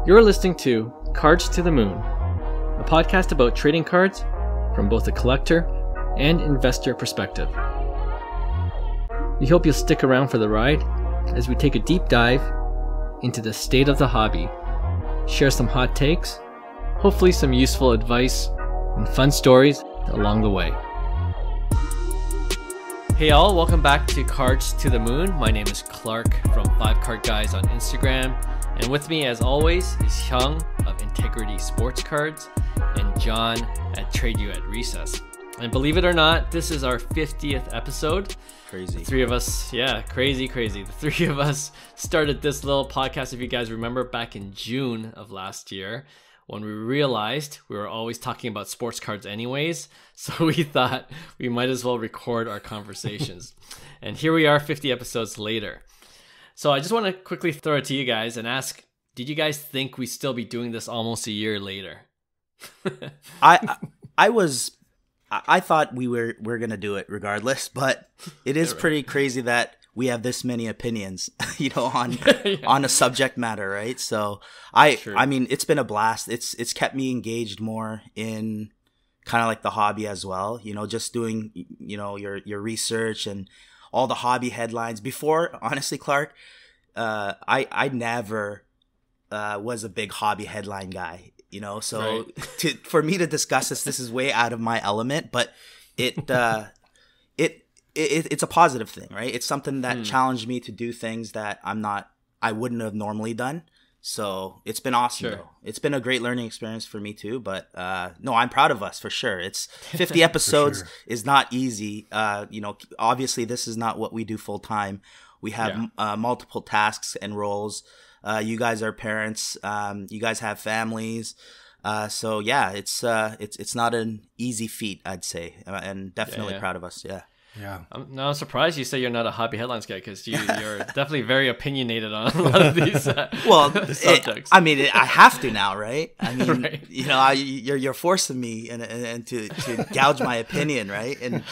You're listening to Cards to the Moon, a podcast about trading cards from both a collector and investor perspective. We hope you'll stick around for the ride as we take a deep dive into the state of the hobby, share some hot takes, hopefully some useful advice, and fun stories along the way. Hey all, welcome back to Cards to the Moon. My name is Clark from 5 Card Guys on Instagram. And with me, as always, is Hyung of Integrity Sports Cards and John at Trade You at Recess. And believe it or not, this is our 50th episode. Crazy. The three of us, crazy. The three of us started this little podcast, if you guys remember, back in June of last year, when we realized we were always talking about sports cards anyways. So we thought we might as well record our conversations. And here we are 50 episodes later. So I just want to quickly throw it to you guys and ask, did you guys think we'd still be doing this almost a year later? I thought we were going to do it regardless, but it is pretty crazy that we have this many opinions, on a subject matter, right? So I mean, it's been a blast. It's kept me engaged more in kind of like the hobby as well, just doing, your research and all the hobby headlines. Before, honestly, Clark, I never was a big hobby headline guy, so right. For me to discuss this is way out of my element, but it's a positive thing, right? It's something that challenged me to do things that I wouldn't have normally done. So it's been awesome, though. It's been a great learning experience for me too. But no, I'm proud of us for sure. It's 50 episodes is not easy. Obviously this is not what we do full time. We have multiple tasks and roles. You guys are parents. You guys have families. So yeah, it's not an easy feat, I'd say, and definitely proud of us. Yeah. Yeah. I'm surprised you say you're not a hobby headlines guy, because you're definitely very opinionated on a lot of these subjects. I have to now, right? I mean, right. You're forcing me and to gouge my opinion, right? And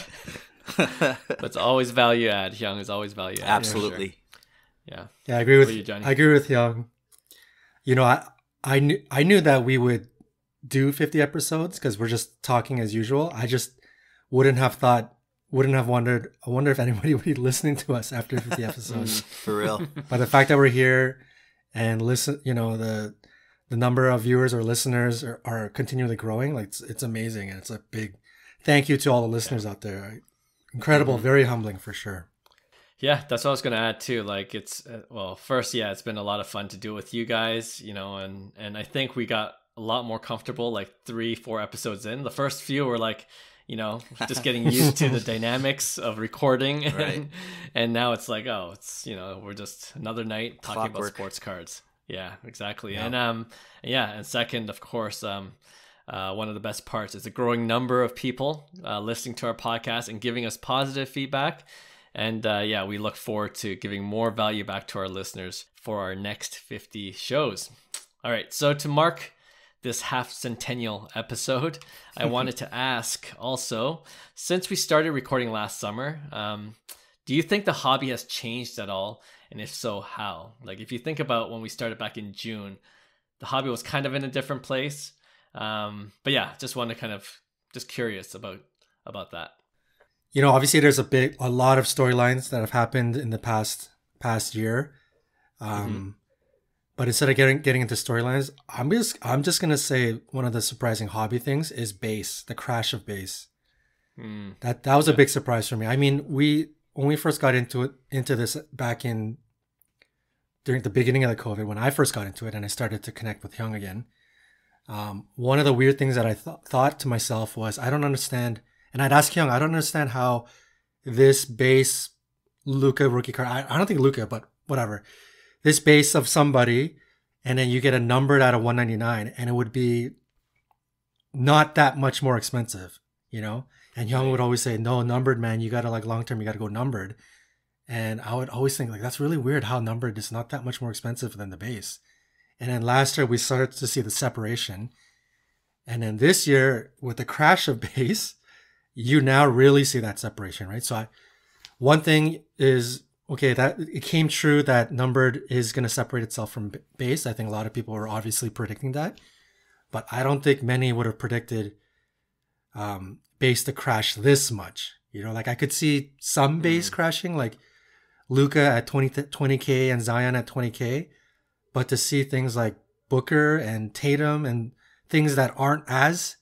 it's always value add. Hyung is always value add. Absolutely. Sure. Yeah, I agree with you, Johnny. I agree with Hyung. I knew that we would do 50 episodes because we're just talking as usual. I just wouldn't have wondered. I wonder if anybody would be listening to us after 50 episodes. For real. But the fact that we're here and listen, the number of viewers or listeners are continually growing. Like it's amazing, and it's a big thank you to all the listeners out there. Incredible, very humbling for sure. Yeah, that's what I was going to add too. Like it's first, it's been a lot of fun to do it with you guys, and I think we got a lot more comfortable like 3-4 episodes in. The first few were like, just getting used to the dynamics of recording. Right. And now it's like, we're just another night talking about Clockwork. sports cards. Yeah, exactly. Yeah. And second, of course, one of the best parts is a growing number of people listening to our podcast and giving us positive feedback. And we look forward to giving more value back to our listeners for our next 50 shows. All right, so to mark this half centennial episode, I wanted to ask also, since we started recording last summer, do you think the hobby has changed at all? And if so, how? Like if you think about when we started back in June, the hobby was kind of in a different place. But yeah, just want to just curious about that. Obviously there's a lot of storylines that have happened in the past year. But instead of getting into storylines, I'm just gonna say one of the surprising hobby things is base, the crash of base. That was a big surprise for me. I mean, when we first got into this back during the beginning of the COVID, when I first got into it and I started to connect with Hyung again, one of the weird things that I thought to myself was, I don't understand, and I'd ask Hyung, I don't understand how this base Luka rookie card, I don't think Luka, but whatever. This base of somebody, and then you get a numbered out of 199, and it would be not that much more expensive, And Hyung would always say, no, numbered, man, you gotta long term, you gotta go numbered. And I would always think that's really weird how numbered is not that much more expensive than the base. And then last year we started to see the separation. And then this year with the crash of base, you now really see that separation, right? So one thing is okay, that it came true that numbered is going to separate itself from base. I think a lot of people were obviously predicting that, but I don't think many would have predicted base to crash this much. You know, like I could see some base crashing, like Luka at 20K and Zion at 20K, but to see things like Booker and Tatum and things that aren't as,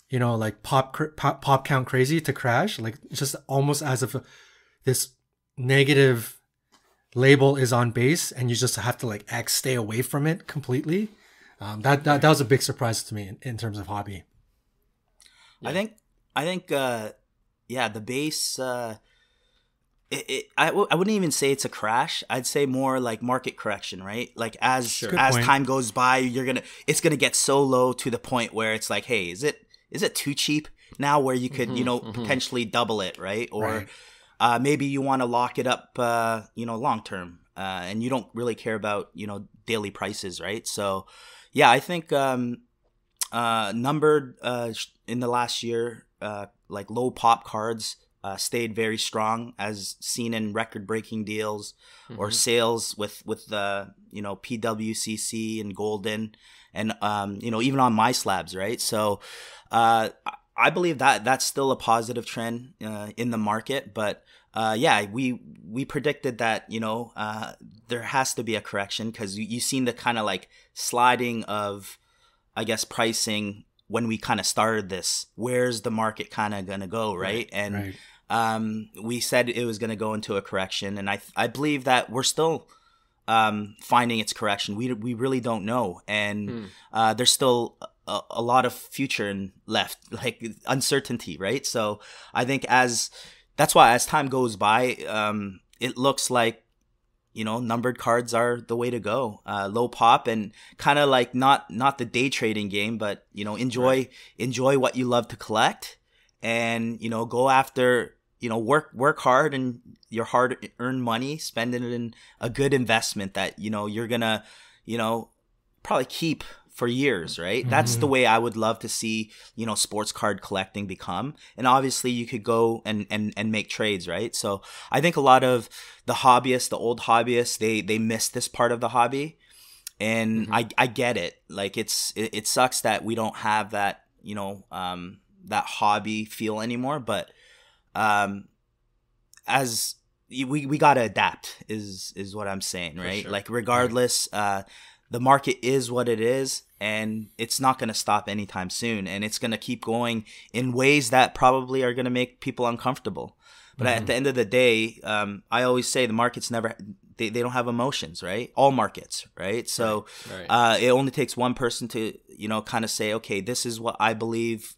you know, like pop count crazy to crash, like it's just almost as if this negative label is on base and you just have to like stay away from it completely. That was a big surprise to me in terms of hobby. Yeah. I think the base, I wouldn't even say it's a crash. I'd say more like market correction, right? Like as time goes by, it's gonna get so low to the point where it's like, hey, is it too cheap now where you could, potentially double it, right? Or maybe you want to lock it up, long term, and you don't really care about, daily prices, right? So, yeah, I think numbered in the last year, like low pop cards stayed very strong, as seen in record-breaking deals or sales with PWCC and Golden, and even on my slabs, right? So I believe that that's still a positive trend in the market, but we predicted that there has to be a correction, because you've seen the kind of like sliding of, I guess, pricing when we kind of started this. Where's the market kind of going to go, right? We said it was going to go into a correction, and I believe that we're still finding its correction. We really don't know, and there's still a lot of future left, like uncertainty, right? So I think that's why as time goes by, it looks like numbered cards are the way to go. Low pop, and kind of like not the day trading game, but enjoy what you love to collect, and go after, work hard, and your hard earned money, spend it in a good investment that you're gonna probably keep for years, right? That's the way I would love to see sports card collecting become. And obviously you could go and make trades, right? So I think a lot of the hobbyists, the old hobbyists, they miss this part of the hobby, and I get it. Like it sucks that we don't have that that hobby feel anymore, but as we gotta adapt is what I'm saying, right? Sure. Like regardless, the market is what it is, and it's not going to stop anytime soon, and it's going to keep going in ways that probably are going to make people uncomfortable. But at the end of the day, I always say the markets they don't have emotions, right? All markets, right? So it only takes one person to kind of say, okay, this is what I believe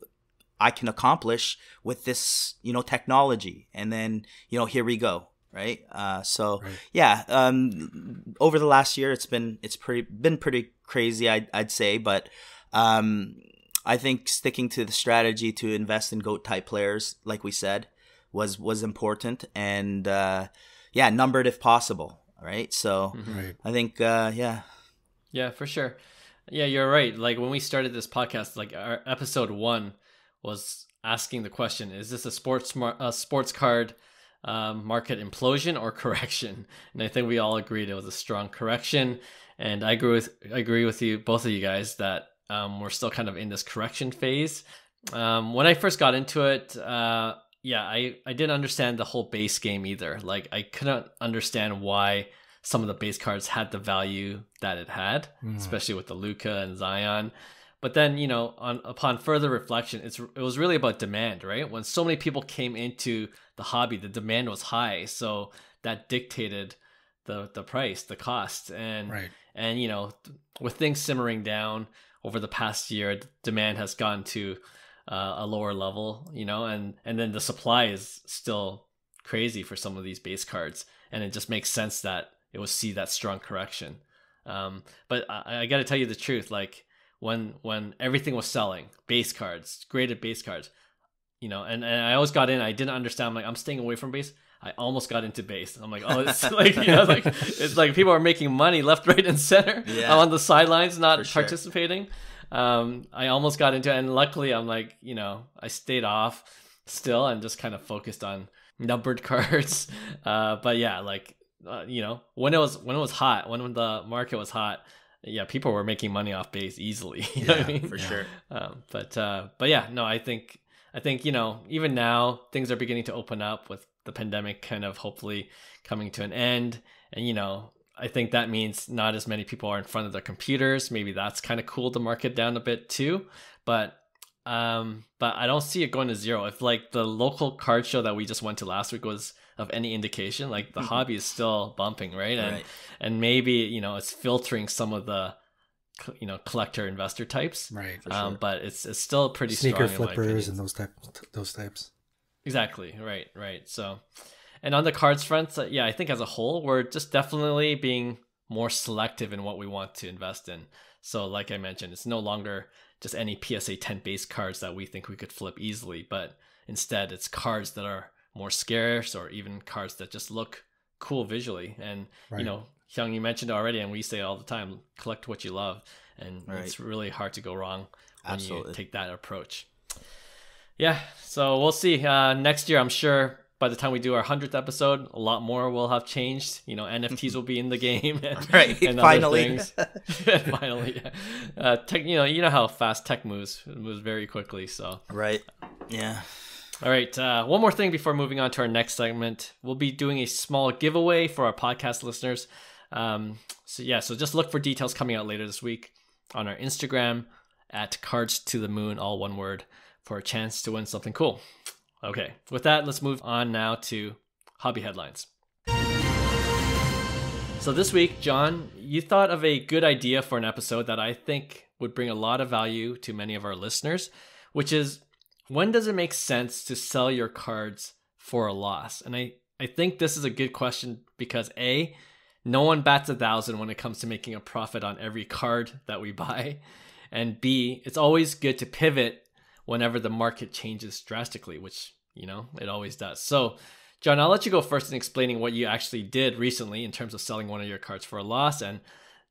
I can accomplish with this technology, and then here we go. Right. Over the last year, it's been pretty crazy, I'd say. But I think sticking to the strategy to invest in GOAT type players, like we said, was important, and numbered if possible. Right. So I think Yeah, for sure. Yeah, you're right. Like when we started this podcast, like our episode 1 was asking the question: is this a sports card market implosion or correction? And I think we all agreed it was a strong correction, and I agree with you, both of you guys, that we're still kind of in this correction phase. When I first got into it, I didn't understand the whole base game either. Like I couldn't understand why some of the base cards had the value that it had, especially with the Luka and Zion. But then, upon further reflection, it was really about demand, right? When so many people came into the hobby, the demand was high, so that dictated the price, the cost, and with things simmering down over the past year, demand has gone to a lower level, and then the supply is still crazy for some of these base cards, and it just makes sense that it will see that strong correction. But I got to tell you the truth, like. When everything was selling, base cards, graded base cards, and I always got in. I didn't understand. I'm like, I'm staying away from base. I almost got into base. I'm like, oh, it's like, it's like people are making money left, right, and center. Yeah. I'm on the sidelines, not participating. I almost got into it, and luckily, I'm like, I stayed off still and just kind of focused on numbered cards. But yeah, like when it was hot, when the market was hot, yeah, people were making money off base easily. You know what I mean? For sure. But yeah, no, I think even now things are beginning to open up with the pandemic kind of hopefully coming to an end, and I think that means not as many people are in front of their computers. Maybe that's kind of cooled the market down a bit too. But I don't see it going to zero. If like the local card show that we just went to last week was of any indication, like the hobby is still bumping, right? And maybe it's filtering some of the collector investor types, right? For sure. But it's still pretty sneaker strong, flippers and those types. Exactly, right. So, and on the cards front, yeah, I think as a whole, we're just definitely being more selective in what we want to invest in. So, like I mentioned, it's no longer just any PSA 10 base cards that we think we could flip easily, but instead it's cards that are more scarce, or even cards that just look cool visually. And Hyung, you mentioned already, and we say all the time, collect what you love, and it's really hard to go wrong when you take that approach. Yeah, so we'll see. Next year, I'm sure by the time we do our 100th episode, a lot more will have changed. NFTs will be in the game, and, and finally, other things. Finally, yeah. Tech, you know how fast tech moves. It moves very quickly. So yeah. All right, one more thing before moving on to our next segment. We'll be doing a small giveaway for our podcast listeners. So just look for details coming out later this week on our Instagram at Cards to the Moon, all one word, for a chance to win something cool. Okay, with that, let's move on now to hobby headlines. So this week, John, you thought of a good idea for an episode that I think would bring a lot of value to many of our listeners, which is, when does it make sense to sell your cards for a loss? And I think this is a good question because A, no one bats 1,000 when it comes to making a profit on every card that we buy. And B, it's always good to pivot whenever the market changes drastically, which, it always does. So, John, I'll let you go first in explaining what you actually did recently in terms of selling one of your cards for a loss and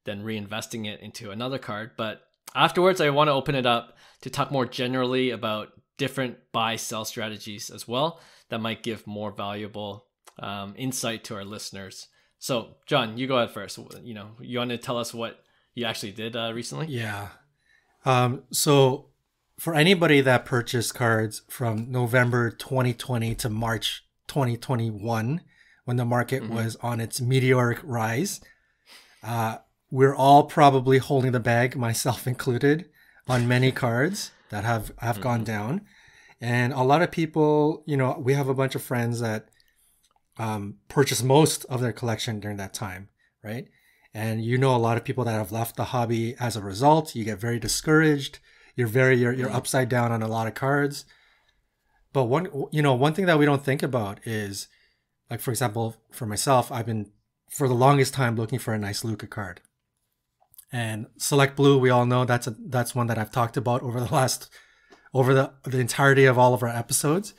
then reinvesting it into another card. But afterwards, I want to open it up to talk more generally about different buy-sell strategies as well that might give more valuable insight to our listeners. So, John, you go ahead first. You want to tell us what you actually did recently? Yeah. So for anybody that purchased cards from November 2020 to March 2021, when the market was on its meteoric rise, we're all probably holding the bag, myself included, on many cards that have gone down. And a lot of people, we have a bunch of friends that purchased most of their collection during that time, right? And a lot of people that have left the hobby as a result. You get very discouraged. You're upside down on a lot of cards. But one thing that we don't think about is, like, for example, for myself, I've been for the longest time looking for a nice Luka card. And Select Blue, we all know that's one that I've talked about over the entirety of all of our episodes.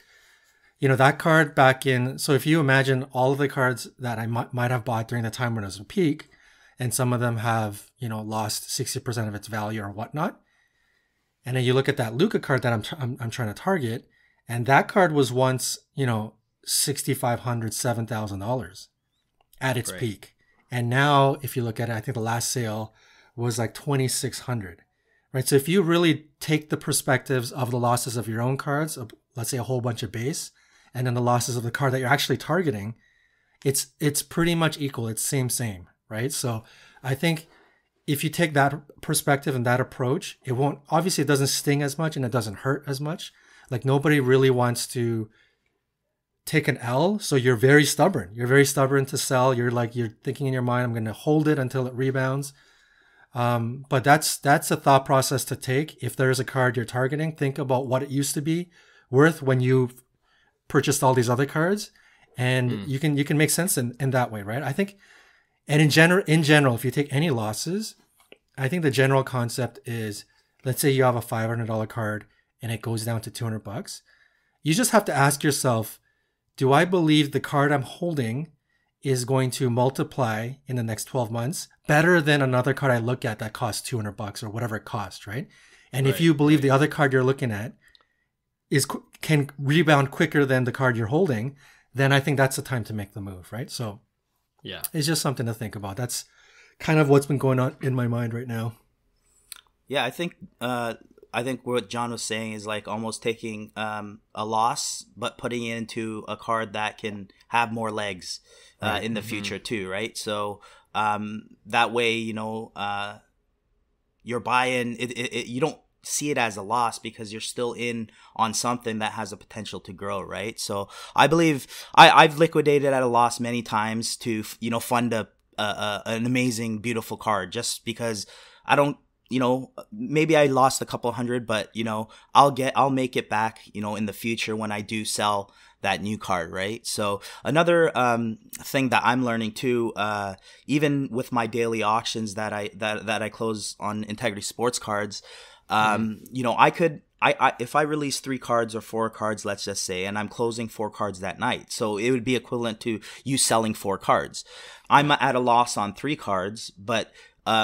That card back in, so if you imagine all of the cards that I might have bought during the time when it was a peak, and some of them have, lost 60% of its value or whatnot. And then you look at that Luka card that I'm trying to target, and that card was once, $6,500, $7,000 at its peak. And now, if you look at it, I think the last sale was like $2,600, right? So if you really take the perspectives of the losses of your own cards, let's say a whole bunch of base, and then the losses of the card that you're actually targeting, it's pretty much equal. It's same, right? So I think if you take that perspective and that approach, it doesn't sting as much and it doesn't hurt as much. Like, nobody really wants to take an L. So you're very stubborn. You're very stubborn to sell. You're thinking in your mind, I'm going to hold it until it rebounds. But that's a thought process to take. If there is a card you're targeting, think about what it used to be worth when you purchased all these other cards, and you can make sense in that way, right? I think, and in general, if you take any losses, I think the general concept is, let's say you have a $500 card and it goes down to $200. You just have to ask yourself, do I believe the card I'm holding is going to multiply in the next 12 months better than another card I look at that costs $200 or whatever it costs, right? And if you believe the other card you're looking at can rebound quicker than the card you're holding, then I think that's the time to make the move, right? So yeah, it's just something to think about. That's kind of what's been going on in my mind right now. Yeah, I think what John was saying is like almost taking a loss, but putting it into a card that can have more legs in the future too, right? So that way, you're buying it. You don't see it as a loss because you're still in on something that has a potential to grow, right? So I believe I've liquidated at a loss many times to fund an amazing, beautiful card, just because I don't. Maybe I lost a couple hundred, but I'll make it back, in the future when I do sell that new card, right? So another thing that I'm learning too, even with my daily auctions that I close on Integrity Sports Cards, I could. If I release 3 cards or 4 cards, let's just say, and I'm closing 4 cards that night, so it would be equivalent to you selling 4 cards. I'm at a loss on 3 cards, but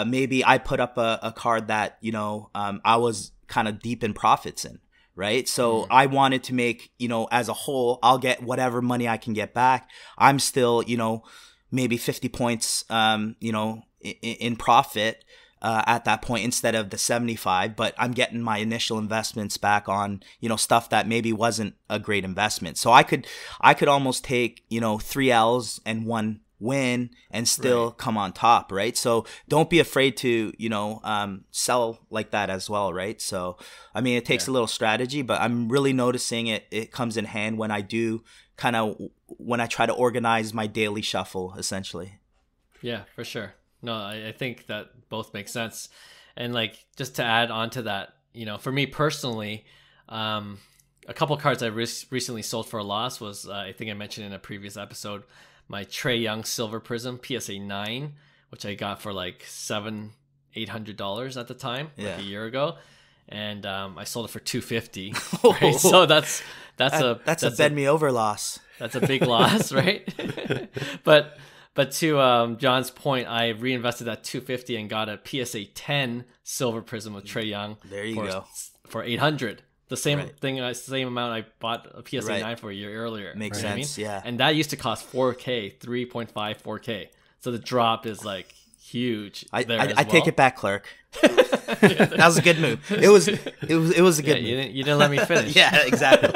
maybe I put up a card that, I was kind of deep in profits in, right? So I wanted to make, as a whole, I'll get whatever money I can get back. I'm still, maybe 50 points, in profit at that point instead of the 75, but I'm getting my initial investments back on, stuff that maybe wasn't a great investment. So I could almost take, 3 L's and 1 win and still come on top, right? So don't be afraid to sell like that as well, right? So I mean, it takes a little strategy, but I'm really noticing it comes in hand when I do when I try to organize my daily shuffle, essentially. Yeah, for sure. No, I think that both make sense. And like, just to add on to that, for me personally, a couple cards I recently sold for a loss was I think I mentioned in a previous episode, my Trae Young Silver Prism PSA 9, which I got for like $700-800 at the time, like a year ago, and I sold it for $250. Right? So that's a bend me over loss. That's a big loss, right? But to John's point, I reinvested that $250 and got a PSA 10 Silver Prism with Trae Young. There you go. For $800. The same thing, same amount I bought a PSA 9 for a year earlier. Makes sense, yeah. And that used to cost $4K, 3.54K. So the drop is like huge. I take it back, Clark. That was a good move. It was a good move. You didn't let me finish. Yeah, exactly.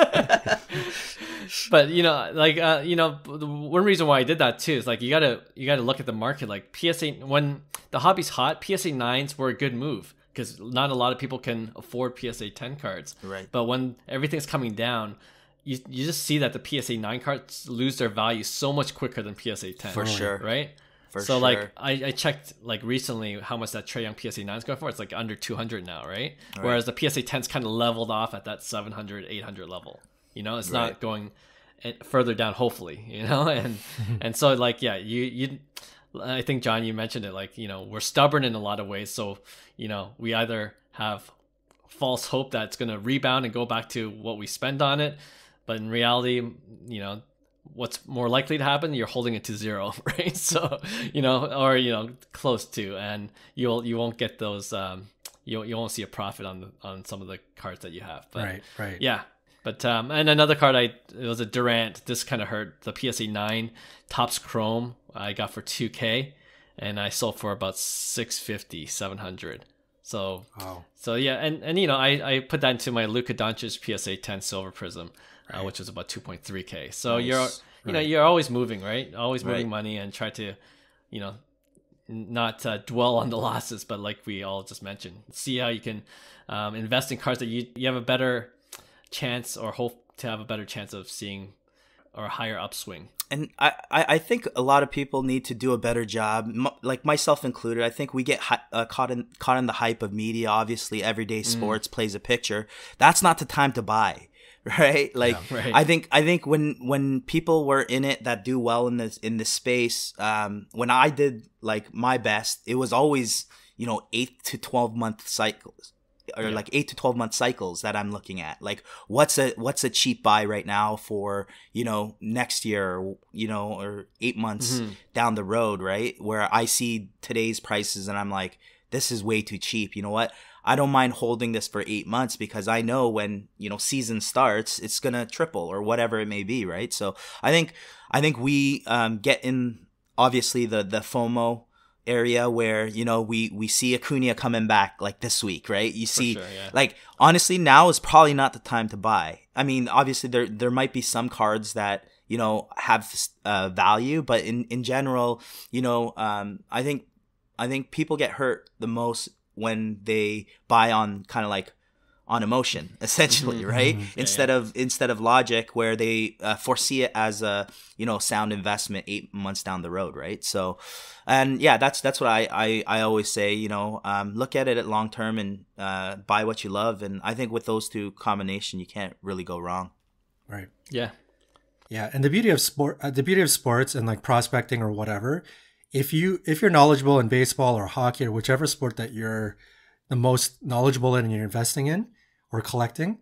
But the one reason why I did that too is like you gotta look at the market. Like PSA, when the hobby's hot, PSA 9s were a good move, because not a lot of people can afford PSA 10 cards. Right. But when everything's coming down, you just see that the PSA 9 cards lose their value so much quicker than PSA 10. For sure. Right? So like I checked like recently how much that Trae Young PSA 9 is going for. It's like under 200 now, right? Whereas the PSA 10's kind of leveled off at that 700, 800 level. It's not going further down, hopefully, and so like, you I think, John, you mentioned it, like, we're stubborn in a lot of ways. So, we either have false hope that it's going to rebound and go back to what we spend on it. But in reality, what's more likely to happen? You're holding it to zero, right? So, or, close to, and you won't get those, you won't see a profit on some of the cards that you have. But, right. Yeah. But and another card it was a Durant. This kind of hurt. The PSA 9 Topps Chrome I got for $2K, and I sold for about $650, $700. So wow. So yeah, and I put that into my Luka Doncic PSA 10 Silver Prism, which was about $2.3K. So nice. You're always moving, right? Always moving money, and try to not dwell on the losses, but like we all just mentioned, see how you can invest in cards that you have a better chance, or hope to have a better chance of seeing, or a higher upswing. And I think a lot of people need to do a better job, like myself included. I think we get caught in the hype of media. Obviously, everyday sports plays a picture. That's not the time to buy, right? Like, I think when people were in it that do well in this space, when I did like my best, it was always 8 to 12 month cycles. Or like 8 to 12 month cycles that I'm looking at. Like, what's a cheap buy right now for next year, or 8 months down the road, right? Where I see today's prices and I'm like, this is way too cheap. You know what? I don't mind holding this for 8 months because I know when, season starts, it's going to triple or whatever it may be, right? So I think we get in, obviously, the FOMO area where, we see Acuna coming back like this week, right? You see, like, honestly, now is probably not the time to buy. I mean, obviously, there might be some cards that, have value, but in general, I think people get hurt the most when they buy on kind of like on emotion, essentially, right? Instead of logic, where they foresee it as a sound investment 8 months down the road, right? So, and that's what I always say. Look at it at long term and buy what you love, and I think with those two combination, you can't really go wrong. Right. Yeah. Yeah, and the beauty of sports and like prospecting or whatever, if you're knowledgeable in baseball or hockey or whichever sport that you're the most knowledgeable in and you're investing in or collecting,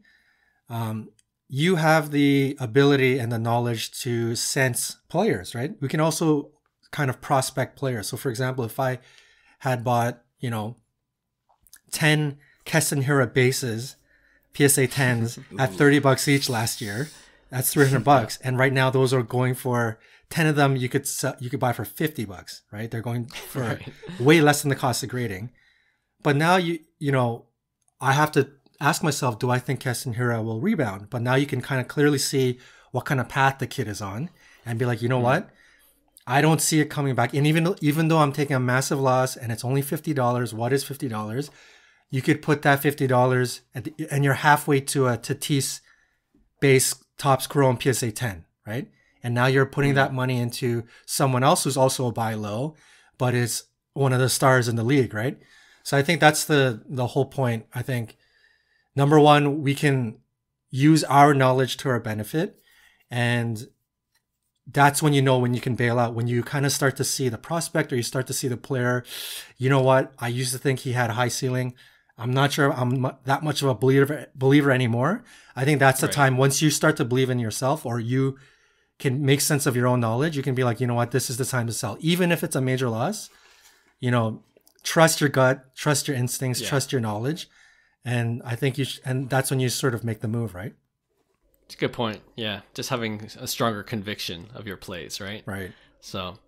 you have the ability and the knowledge to sense players, right? We can also kind of prospect players. So for example, if I had bought, 10 Keston Hiura bases, PSA 10s at $30 each last year, that's $300. And right now those are going for 10 of them you could buy for $50, right? They're going for way less than the cost of grading. But now I have to ask myself, do I think Keston Hiura will rebound? But now you can kind of clearly see what kind of path the kid is on and be like, you know what? I don't see it coming back. And even though I'm taking a massive loss and it's only $50, what is $50? You could put that $50 and you're halfway to a Tatis base Topps Chrome PSA 10, right? And now you're putting that money into someone else who's also a buy low, but is one of the stars in the league, right? So I think that's the whole point. I think, number one, we can use our knowledge to our benefit. And that's when when you can bail out, when you kind of start to see the prospect or you start to see the player. You know what? I used to think he had a high ceiling. I'm not sure I'm that much of a believer anymore. I think that's the time, once you start to believe in yourself or you can make sense of your own knowledge, you can be like, you know what, this is the time to sell. Even if it's a major loss, trust your gut, trust your instincts, trust your knowledge. And I think and that's when you sort of make the move, right? It's a good point. Yeah. Just having a stronger conviction of your plays, right? Right. So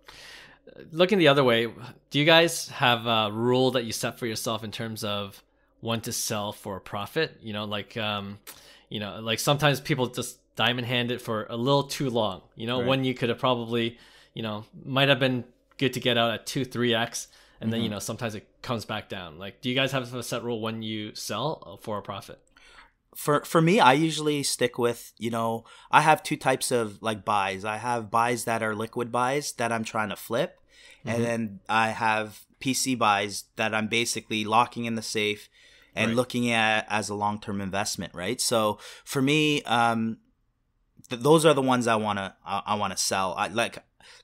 looking the other way, do you guys have a rule that you set for yourself in terms of when to sell for a profit? Like sometimes people just diamond hand it for a little too long, when you could have probably, might have been good to get out at 2-3x. And then, sometimes it comes back down. Like, do you guys have a set rule when you sell for a profit? For me, I usually stick with, I have two types of like buys. I have buys that are liquid buys that I'm trying to flip. And then I have PC buys that I'm basically locking in the safe and looking at as a long-term investment, right? So for me, those are the ones I want to sell.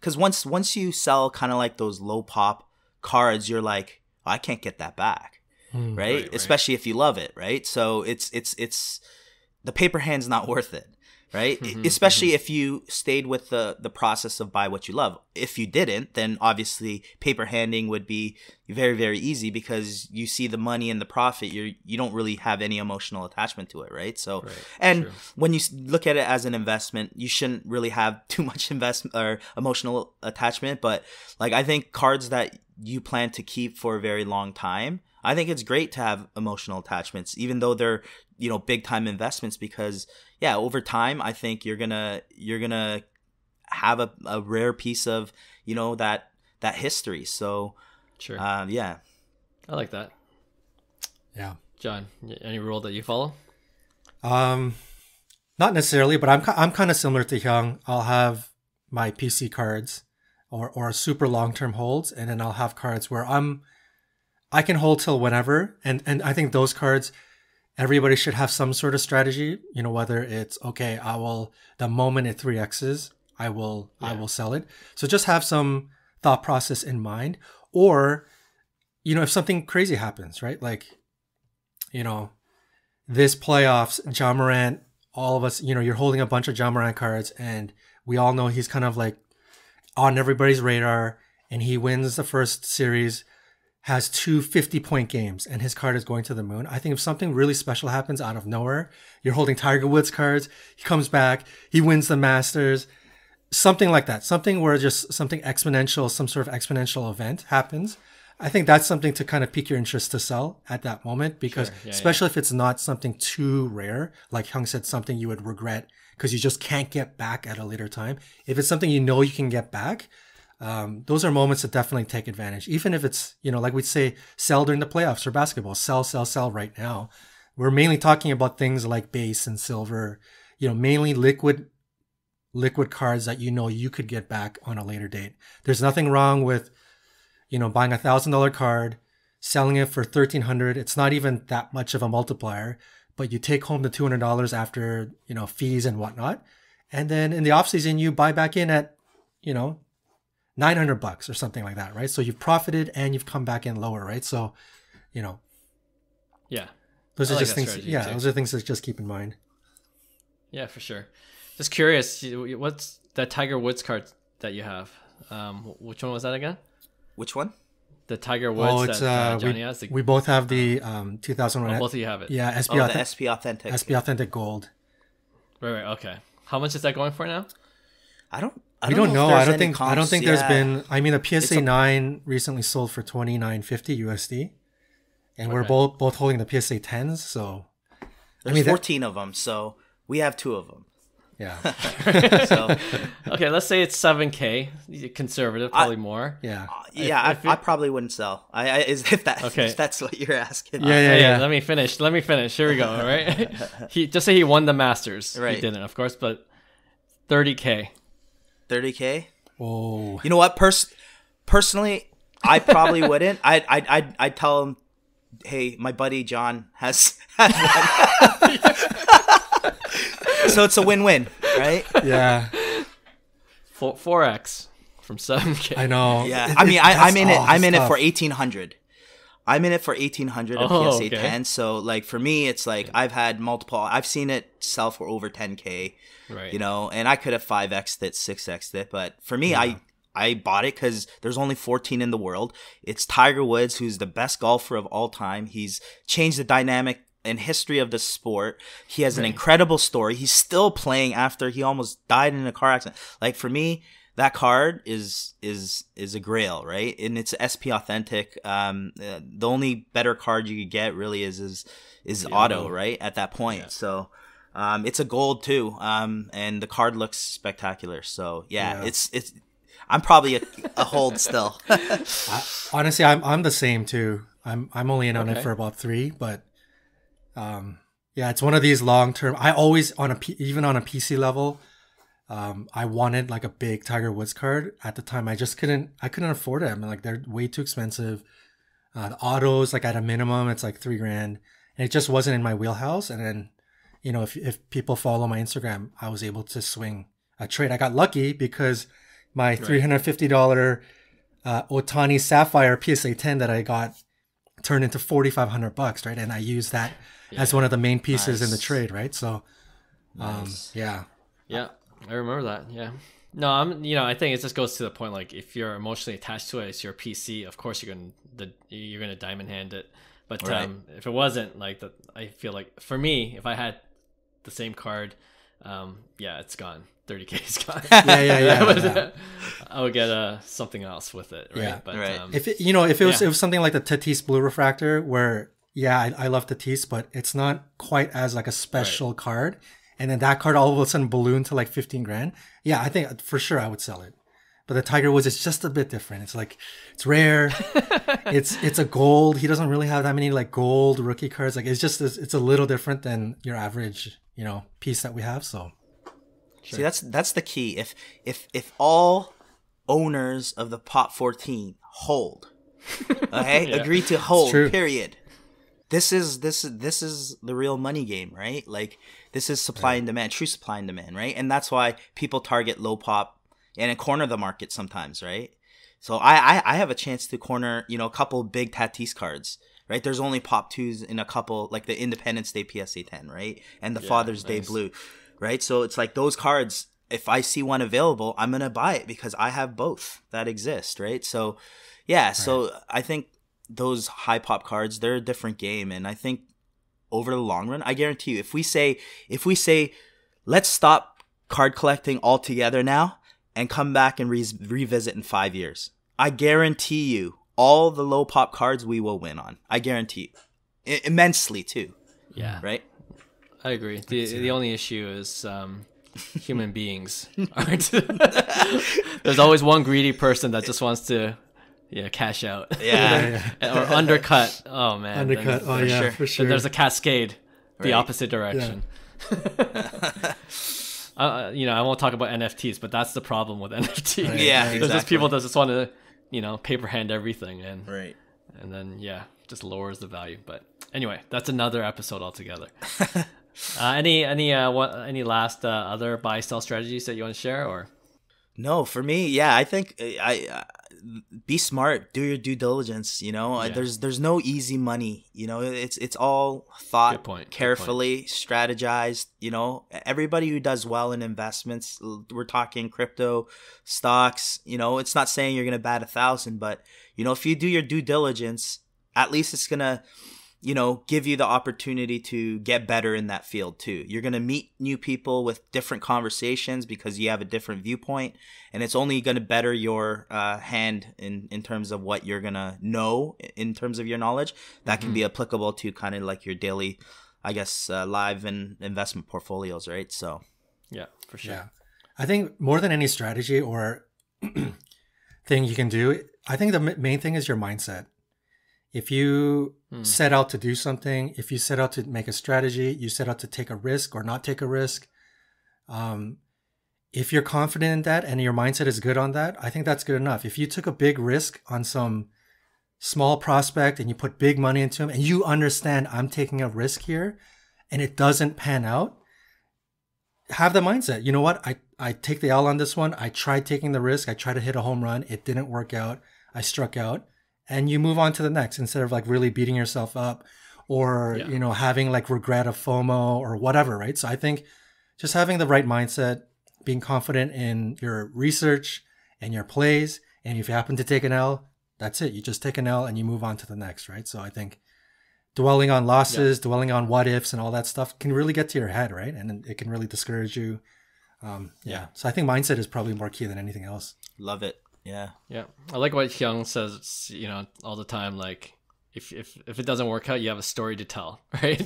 Because once you sell kind of like those low pop cards, you're like, oh, I can't get that back, right? Especially if you love it, right? So it's the paper hand's not worth it, right? Especially if you stayed with the process of buy what you love. If you didn't, then obviously paper handing would be very, very easy because you see the money and the profit. You don't really have any emotional attachment to it, right? So, when you look at it as an investment, you shouldn't really have too much investment or emotional attachment. But like, I think cards that you plan to keep for a very long time, I think it's great to have emotional attachments, even though they're, big time investments, because over time, I think you're gonna have a rare piece of, that history. So, sure. I like that. Yeah. John, any rule that you follow? Not necessarily, but I'm kind of similar to Hyung. I'll have my PC cards or super long-term holds, and then I'll have cards where I can hold till whenever. And I think those cards, everybody should have some sort of strategy, whether it's, okay, the moment it 3Xs, I will sell it. So just have some thought process in mind. Or, if something crazy happens, right? Like, this playoffs, Ja Morant, all of us, you're holding a bunch of Ja Morant cards, and we all know he's kind of like on everybody's radar, and he wins the first series, has two 50-point games and his card is going to the moon. I think if something really special happens out of nowhere, you're holding Tiger Woods cards, he comes back, he wins the Masters, something like that. Something where just something exponential, some sort of exponential event happens. I think that's something to kind of pique your interest to sell at that moment, because especially if it's not something too rare, like Hyung said, something you would regret because you just can't get back at a later time. If it's something you know you can get back, those are moments to definitely take advantage. Even if it's, like we'd say, sell during the playoffs for basketball, sell right now. We're mainly talking about things like base and silver, mainly liquid cards that you could get back on a later date. There's nothing wrong with, buying $1,000 card, selling it for $1,300. It's not even that much of a multiplier, but you take home the $200 after, fees and whatnot. And then in the off season, you buy back in at, $900 or something like that, right? So you've profited and you've come back in lower, right? So, yeah, those are just things. Yeah, too. Those are things to just keep in mind. Yeah, for sure. Just curious, what's that Tiger Woods card that you have? Which one was that again? Which one? The Tiger Woods that Johnny has. We both have the 2001. Both of you have it. Yeah, the SP Authentic. SP Authentic Gold. Right. Okay. How much is that going for now? We don't know. I don't think there's been. I mean, the PSA 9 recently sold for $29.50 USD, and we're both holding the PSA 10s. So there's 14 of them. So we have 2 of them. Yeah. So okay, let's say it's $7,000, conservative, probably more. Yeah. I probly wouldn't sell. If that's what you're asking. Yeah. Let me finish. Here we go. All right. Just say he won the Masters. Right. He didn't, of course, but $30,000. $30,000. Oh. You know what? Personally, I probably wouldn't. I'd tell him, hey, my buddy John has one. So it's a win-win, right? Yeah. 4x from $7,000. I know. Yeah. I'm in it for $1,800. I'm in it for $1,800 of PSA 10. So like for me, it's like I've seen it sell for over $10,000. Right. And I could have 5x'd it, 6x'd it, but for me, I bought it because there's only 14 in the world. It's Tiger Woods, who's the best golfer of all time. He's changed the dynamic and history of the sport. He has an incredible story. He's still playing after he almost died in a car accident. Like for me, that card is a grail, right? And it's SP Authentic. The only better card you could get really is auto, right? At that point. Yeah. So it's a gold too. And the card looks spectacular. So it's I'm probably a hold still. Honestly, I'm the same too. I'm only in on it for about 3, but it's one of these long term. I always even on a PC level, I wanted like a big Tiger Woods card. At the time, I couldn't afford it. I mean, like they're way too expensive. The autos, like at a minimum, it's like $3,000, and it just wasn't in my wheelhouse. And then, if people follow my Instagram, I was able to swing a trade. I got lucky because my $350 Otani Sapphire PSA 10 that I got turned into $4,500, right? And I used that as one of the main pieces in the trade, right? So, nice. I remember that. Yeah. No, I think it just goes to the point, like if you're emotionally attached to it, it's your PC. Of course, you're gonna diamond hand it. But if it wasn't like that, I feel like for me, if I had the same card, it's gone. $30,000 is gone. Yeah. I would get something else with it, right? Yeah. But if it was something like the Tatis Blue Refractor, where I love Tatis, but it's not quite as like a special card. And then that card all of a sudden ballooned to like $15,000. Yeah, I think for sure I would sell it. But the Tiger Woods is just a bit different. It's like, it's rare. it's a gold. He doesn't really have that many like gold rookie cards. Like it's a little different than your average, piece that we have. So see, that's the key. If all owners of the Pot 14 hold, okay, agree to hold, period. This is the real money game, right? Like this is supply and demand, true supply and demand, right? And that's why people target low pop and corner the market sometimes, right? So I have a chance to corner, a couple big Tatis cards, right? There's only pop 2s in a couple, like the Independence Day PSA 10, right? And the Father's Day Blue, right? So it's like those cards, if I see one available, I'm going to buy it because I have both that exist, right? So, so I think those high pop cards, they're a different game. And I think over the long run, I guarantee you, if we say, let's stop card collecting altogether now and come back and revisit in 5 years, I guarantee you all the low pop cards we will win on. I guarantee you. Immensely too. Yeah. Right? I agree. The only issue is human beings aren't. There's always one greedy person that just wants to cash out. Yeah. Or undercut. Oh man. Undercut. Oh yeah, for sure. There's a cascade the Right. opposite direction. I won't talk about NFTs, but that's the problem with NFTs. Right. Yeah, There's just exactly. people that just want to, paper hand everything and Right. and then just lowers the value. But anyway, that's another episode altogether. Any last other buy sell strategies that you want to share or? No, for me, I think I be smart, do your due diligence. There's no easy money. It's all thought Good point. carefully, strategized. Everybody who does well in investments, we're talking crypto, stocks. It's not saying you're gonna bat 1,000, but if you do your due diligence, at least it's gonna give you the opportunity to get better in that field too. You're going to meet new people with different conversations because you have a different viewpoint, and it's only going to better your hand in terms of what you're going to know in terms of your knowledge. That can be applicable to kind of like your daily, I guess, live and investment portfolios, right? So, yeah, for sure. Yeah. I think more than any strategy or thing you can do, I think the main thing is your mindset. If you set out to do something, if you set out to make a strategy, you set out to take a risk or not take a risk, if you're confident in that and your mindset is good on that, I think that's good enough. If you took a big risk on some small prospect and you put big money into him and you understand I'm taking a risk here and it doesn't pan out, have the mindset. You know what? I take the L on this one. I tried taking the risk. I tried to hit a home run. It didn't work out. I struck out. And you move on to the next instead of like really beating yourself up or, having like regret of FOMO or whatever, right? So I think just having the right mindset, being confident in your research and your plays. And if you happen to take an L, that's it. You just take an L and you move on to the next, right? So I think dwelling on losses, dwelling on what ifs and all that stuff can really get to your head, right? And it can really discourage you. So I think mindset is probably more key than anything else. Love it. Yeah. I like what Hyung says, all the time. Like, if it doesn't work out, you have a story to tell, right?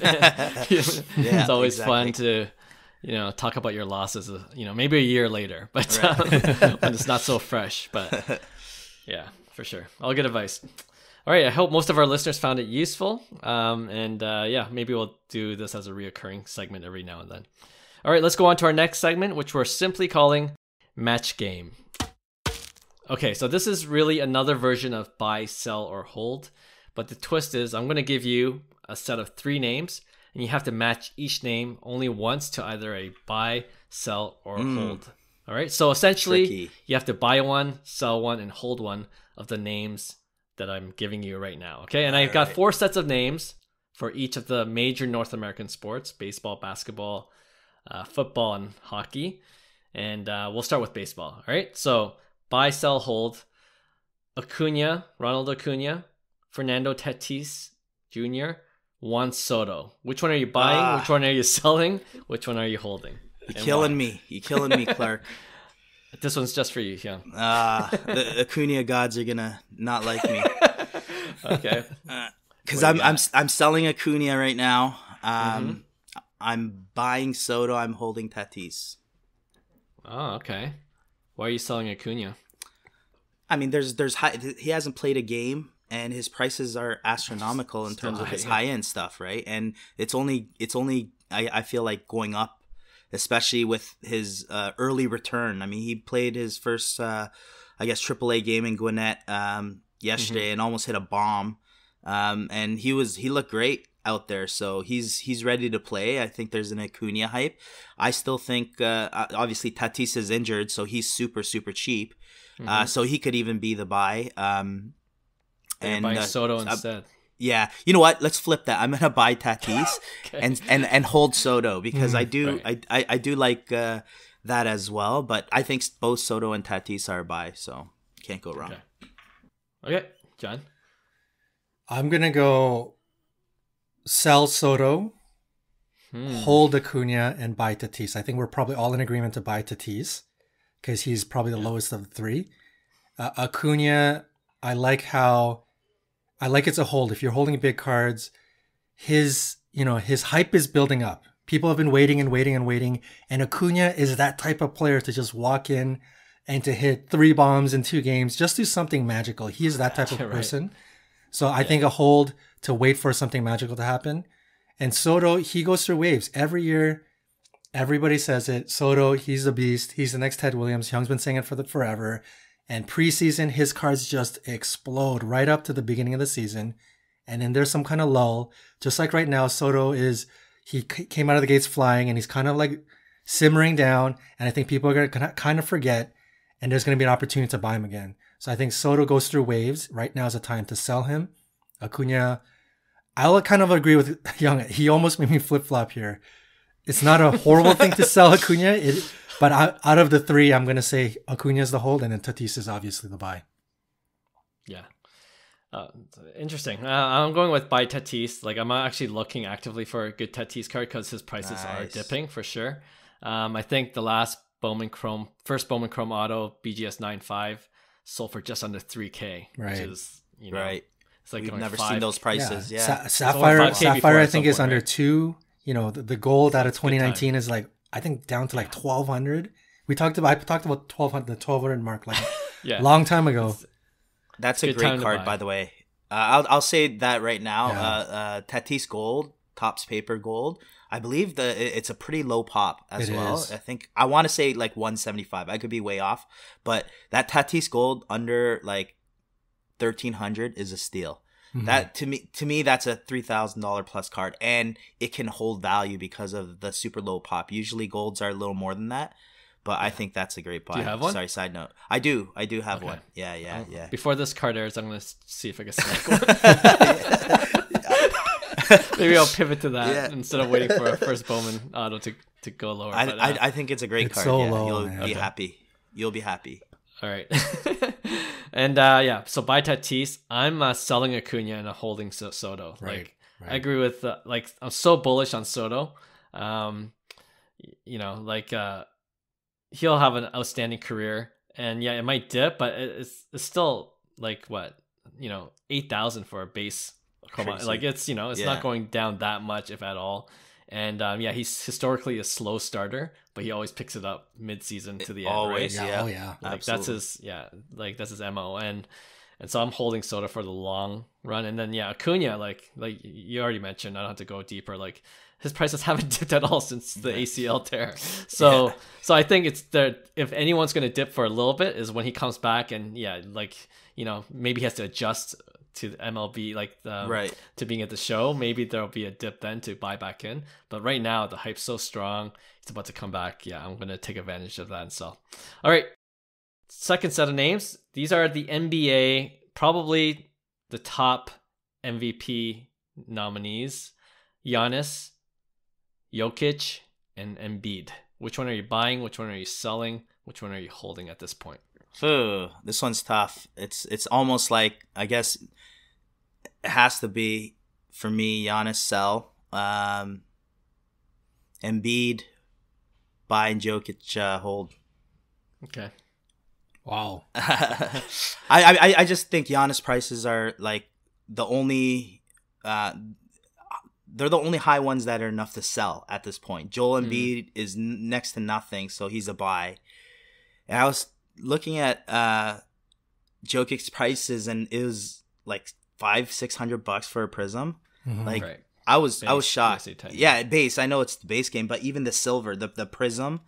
It's always fun to, talk about your losses. Maybe a year later, but when it's not so fresh. But yeah, for sure, all good advice. All right, I hope most of our listeners found it useful. Maybe we'll do this as a reoccurring segment every now and then. All right, let's go on to our next segment, which we're simply calling Match Game. Okay, so this is really another version of buy, sell, or hold. But the twist is I'm going to give you a set of 3 names, and you have to match each name only once to either a buy, sell, or hold. All right, so essentially, Tricky. You have to buy one, sell one, and hold one of the names that I'm giving you right now. Okay, and I've got 4 sets of names for each of the major North American sports: baseball, basketball, football, and hockey. And we'll start with baseball. All right, so buy, sell, hold. Acuna, Ronald Acuna, Fernando Tatis Jr., Juan Soto. Which one are you buying? Which one are you selling? Which one are you holding? You're killing me. You're killing me, Clark. This one's just for you, Hyung. The Acuna gods are gonna not like me. Okay. Because I'm selling Acuna right now. I'm buying Soto. I'm holding Tatis. Oh, okay. Why are you selling Acuna? I mean, there's high, he hasn't played a game, and his prices are astronomical in terms of his high end stuff, right? And it's only I feel like going up, especially with his early return. I mean, he played his first AAA game in Gwinnett yesterday and almost hit a bomb, and he looked great out there, so he's ready to play. I think there's an Acuna hype. I still think obviously Tatis is injured, so he's super cheap. So he could even be the buy. And buying Soto instead. Yeah, you know what? Let's flip that. I'm gonna buy Tatis and hold Soto because I do like that as well. But I think both Soto and Tatis are a buy, so can't go wrong. Okay, John. I'm going to go sell Soto, hold Acuna, and buy Tatis. I think we're probably all in agreement to buy Tatis because he's probably the lowest of the three. Acuna, I like it's a hold. If you're holding big cards, his hype is building up. People have been waiting and waiting and waiting. And Acuna is that type of player to just walk in and to hit 3 bombs in 2 games, just do something magical. He is that type of person. So I think a hold to wait for something magical to happen. And Soto, he goes through waves. Every year, everybody says it. Soto, he's the beast. He's the next Ted Williams. Hyung's been saying it forever. And preseason, his cards just explode right up to the beginning of the season. And then there's some kind of lull. Just like right now, Soto he came out of the gates flying and he's kind of like simmering down. And I think people are going to kind of forget. And there's going to be an opportunity to buy him again. So I think Soto goes through waves. Right now is a time to sell him. Acuna, I'll kind of agree with Hyung. He almost made me flip-flop here. It's not a horrible thing to sell Acuna, but out of the 3, I'm going to say Acuna is the hold, and then Tatis is obviously the buy. Yeah. Interesting. I'm going with buy Tatis. Like, I'm actually looking actively for a good Tatis card because his prices are dipping for sure. I think the last first Bowman Chrome Auto, BGS 9.5, sold for just under $3K, right? Which is, right. It's like we've never seen those prices. Yeah. Sapphire I think is under 2. The gold out of 2019 is like, I think down to like 1,200. I talked about 1,200, the 1,200 mark like long time ago. That's a great card, by the way. I'll say that right now. Tatis Gold, Topps Paper Gold. I believe it's a pretty low pop as well. I want to say like 175. I could be way off, but that Tatis Gold under like 1,300 is a steal. Mm-hmm. That to me that's a $3,000 plus card, and it can hold value because of the super low pop. Usually golds are a little more than that, but I think that's a great buy. Do you have one? Sorry, side note. I do have one. Yeah. Before this card airs, I'm gonna see if I can snag one. Maybe I'll pivot to that instead of waiting for a first Bowman auto to go lower. I think it's a great card. So low, you'll be happy. You'll be happy. All right. And so buy Tatis. I'm selling Acuna and holding Soto. Right. I agree with I'm so bullish on Soto. He'll have an outstanding career, and it might dip, but it's still like what 8,000 for a base. Come on, like it's not going down that much if at all. And he's historically a slow starter, but he always picks it up mid-season to the end. Always, right? Yeah. Oh yeah. Like that's his MO. And so I'm holding Soto for the long run. And then Acuna, like you already mentioned, I don't have to go deeper. Like his prices haven't dipped at all since the ACL tear. So I think it's that if anyone's gonna dip for a little bit is when he comes back and maybe he has to adjust to MLB, to being at the show. Maybe there'll be a dip then to buy back in. But right now, the hype's so strong. He's about to come back. Yeah, I'm going to take advantage of that and sell. All right. Second set of names. These are the NBA, probably the top MVP nominees. Giannis, Jokic, and Embiid. Which one are you buying? Which one are you selling? Which one are you holding at this point? This one's tough. It's almost like, I guess it has to be for me, Giannis sell, Embiid buy, and Jokic hold. Okay. Wow. I just think Giannis prices are like the only they're the only high ones that are enough to sell at this point. Joel Embiid is next to nothing, so he's a buy. And I was looking at Jokic's prices, and it was like $500-$600 for a Prism. Mm-hmm. Like right. I was shocked. Yeah, base. I know it's the base game, but even the silver, the Prism,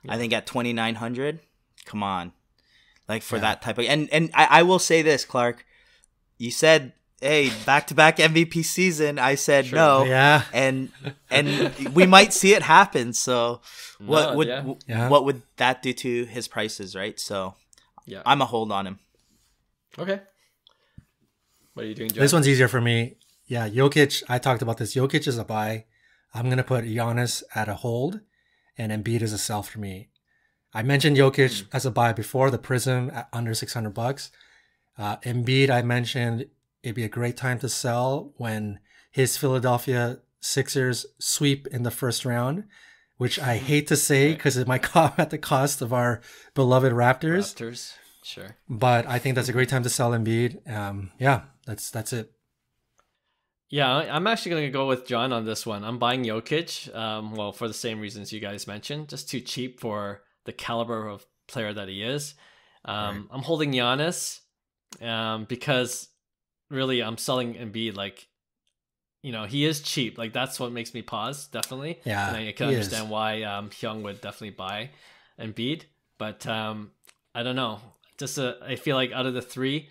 I think at $2,900. Come on, like for that type of and I will say this, Clark. You said, hey, back-to-back MVP season. I said no. Yeah. And we might see it happen. So what would that do to his prices, right? So I'm a hold on him. Okay. What are you doing, John? This one's easier for me. Yeah, Jokic, I talked about this. Jokic is a buy. I'm going to put Giannis at a hold, and Embiid is a sell for me. I mentioned Jokic as a buy before, the Prism at under $600. Embiid, I mentioned it'd be a great time to sell when his Philadelphia Sixers sweep in the first round, which I hate to say because it might come at the cost of our beloved Raptors. Raptors, sure. But I think that's a great time to sell Embiid. Yeah, that's it. Yeah, I'm actually going to go with John on this one. I'm buying Jokic, well, for the same reasons you guys mentioned. Just too cheap for the caliber of player that he is. I'm holding Giannis because really I'm selling Embiid. Like, you know, he is cheap. Like, that's what makes me pause, definitely. Yeah, and I can understand why Hyung would definitely buy Embiid. But I don't know. Just I feel like out of the three,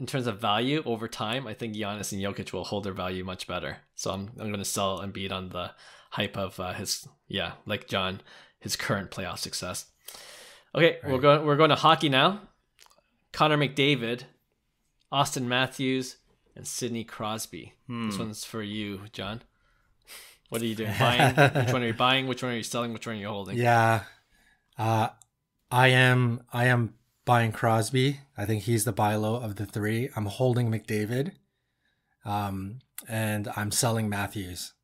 in terms of value over time, I think Giannis and Jokic will hold their value much better. So I'm going to sell Embiid on the hype of his, like John, his current playoff success. Okay, we're going to hockey now. Connor McDavid, Auston Matthews, and Sidney Crosby. This one's for you, John. What are you doing? Buying? Which one are you buying? Which one are you selling? Which one are you holding? Yeah, I am buying Crosby. I think he's the buy low of the three. I'm holding McDavid, and I'm selling Matthews.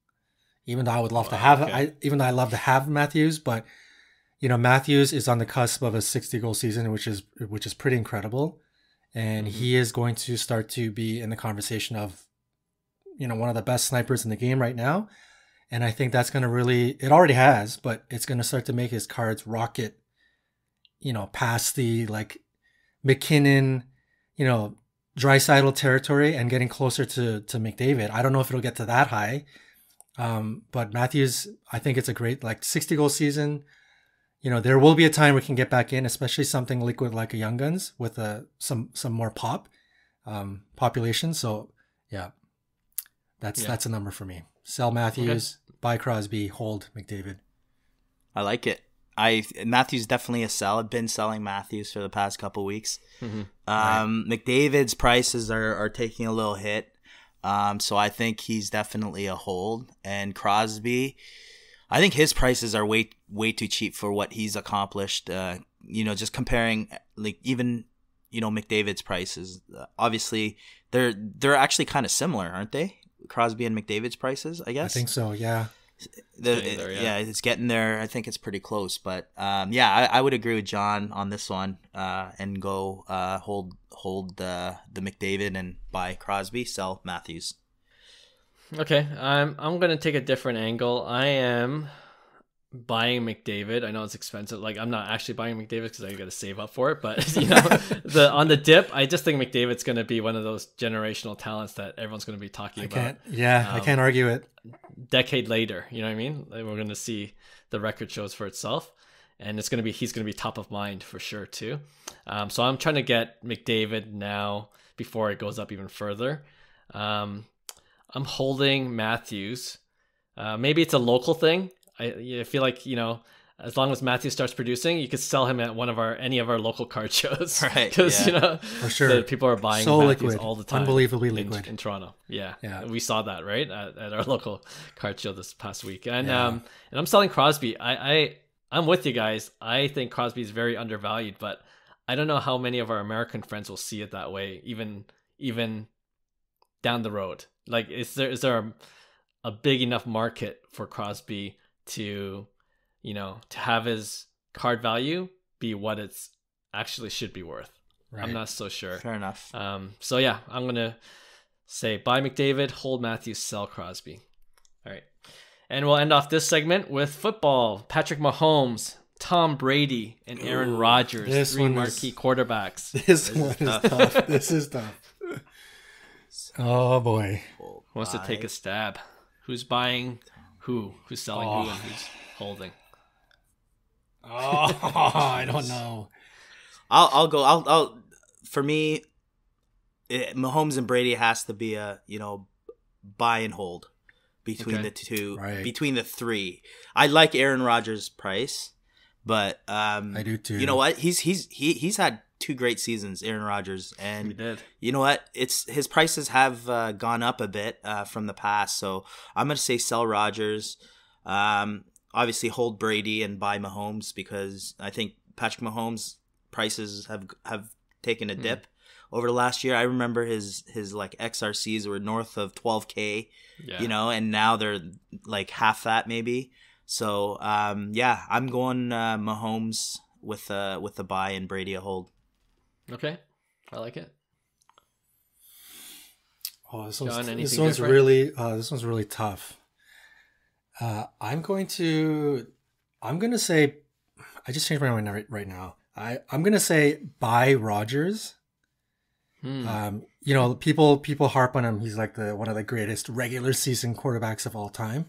Even though I would love to have, even though I love to have Matthews, but you know, Matthews is on the cusp of a 60-goal season, which is pretty incredible, and he is going to start to be in the conversation of, you know, one of the best snipers in the game right now, and I think that's going to really, it already has, but it's going to start to make his cards rocket, you know, past the like McKinnon, you know, Draisaitl territory and getting closer to McDavid. I don't know if it'll get to that high, but Matthews, I think it's a great like 60-goal season. You know, there will be a time we can get back in, especially something liquid like a Young Guns with some more population. So yeah, that's a number for me. Sell Matthews, buy Crosby, hold McDavid. I like it. Matthews definitely a sell. I've been selling Matthews for the past couple weeks. McDavid's prices are taking a little hit, so I think he's definitely a hold. And Crosby, I think his prices are way too cheap for what he's accomplished. You know, just comparing like even, you know, McDavid's prices. Obviously, they're actually kind of similar, aren't they? Crosby and McDavid's prices, I guess. I think so. Yeah. It's getting there. I think it's pretty close, but I would agree with John on this one, and go hold the McDavid and buy Crosby, sell Matthews. Okay, I'm gonna take a different angle. I am buying McDavid. I know it's expensive. Like, I'm not actually buying McDavid because I got to save up for it. But you know, on the dip, I just think McDavid's gonna be one of those generational talents that everyone's gonna be talking about. I can't argue it. Decade later, you know what I mean? Like, we're gonna see the record shows for itself, and he's gonna be top of mind for sure too. So I'm trying to get McDavid now before it goes up even further. I'm holding Matthews. Maybe it's a local thing. I feel like, you know, as long as Matthews starts producing, you could sell him at any of our local card shows, right? Because you know, for sure, people are buying so Matthews liquid. all the time, unbelievably liquid in Toronto. Yeah, we saw that right at our local card show this past week, and I'm selling Crosby. I'm with you guys. I think Crosby is very undervalued, but I don't know how many of our American friends will see it that way, even down the road. Like, is there a big enough market for Crosby to, you know, to have his card value be what it's actually should be worth? Right. I'm not so sure. Fair enough. So yeah, I'm gonna say buy McDavid, hold Matthews, sell Crosby. All right, and we'll end off this segment with football. Patrick Mahomes, Tom Brady, and Aaron Rodgers, three marquee quarterbacks. This one is tough. This is tough. Oh boy. Who wants to take a stab? Who's buying who? Who's selling who? And who's holding? I don't know. I'll go. For me, Mahomes and Brady has to be a, you know, buy and hold between the two, between the three. I like Aaron Rodgers' price, but I do too. You know what? He's had 2 great seasons, Aaron Rodgers, and he did. You know what? His prices have gone up a bit from the past, so I'm gonna say sell Rodgers. Obviously hold Brady and buy Mahomes, because I think Patrick Mahomes' prices have taken a dip over the last year. I remember his like XRCs were north of 12K, you know, and now they're like half that maybe. So yeah, I'm going Mahomes with the buy and Brady a hold. Okay, I like it. Oh, this one's really tough. I'm going to say, I just changed my mind right now. I'm going to say buy Rodgers. You know, people harp on him. He's like one of the greatest regular season quarterbacks of all time,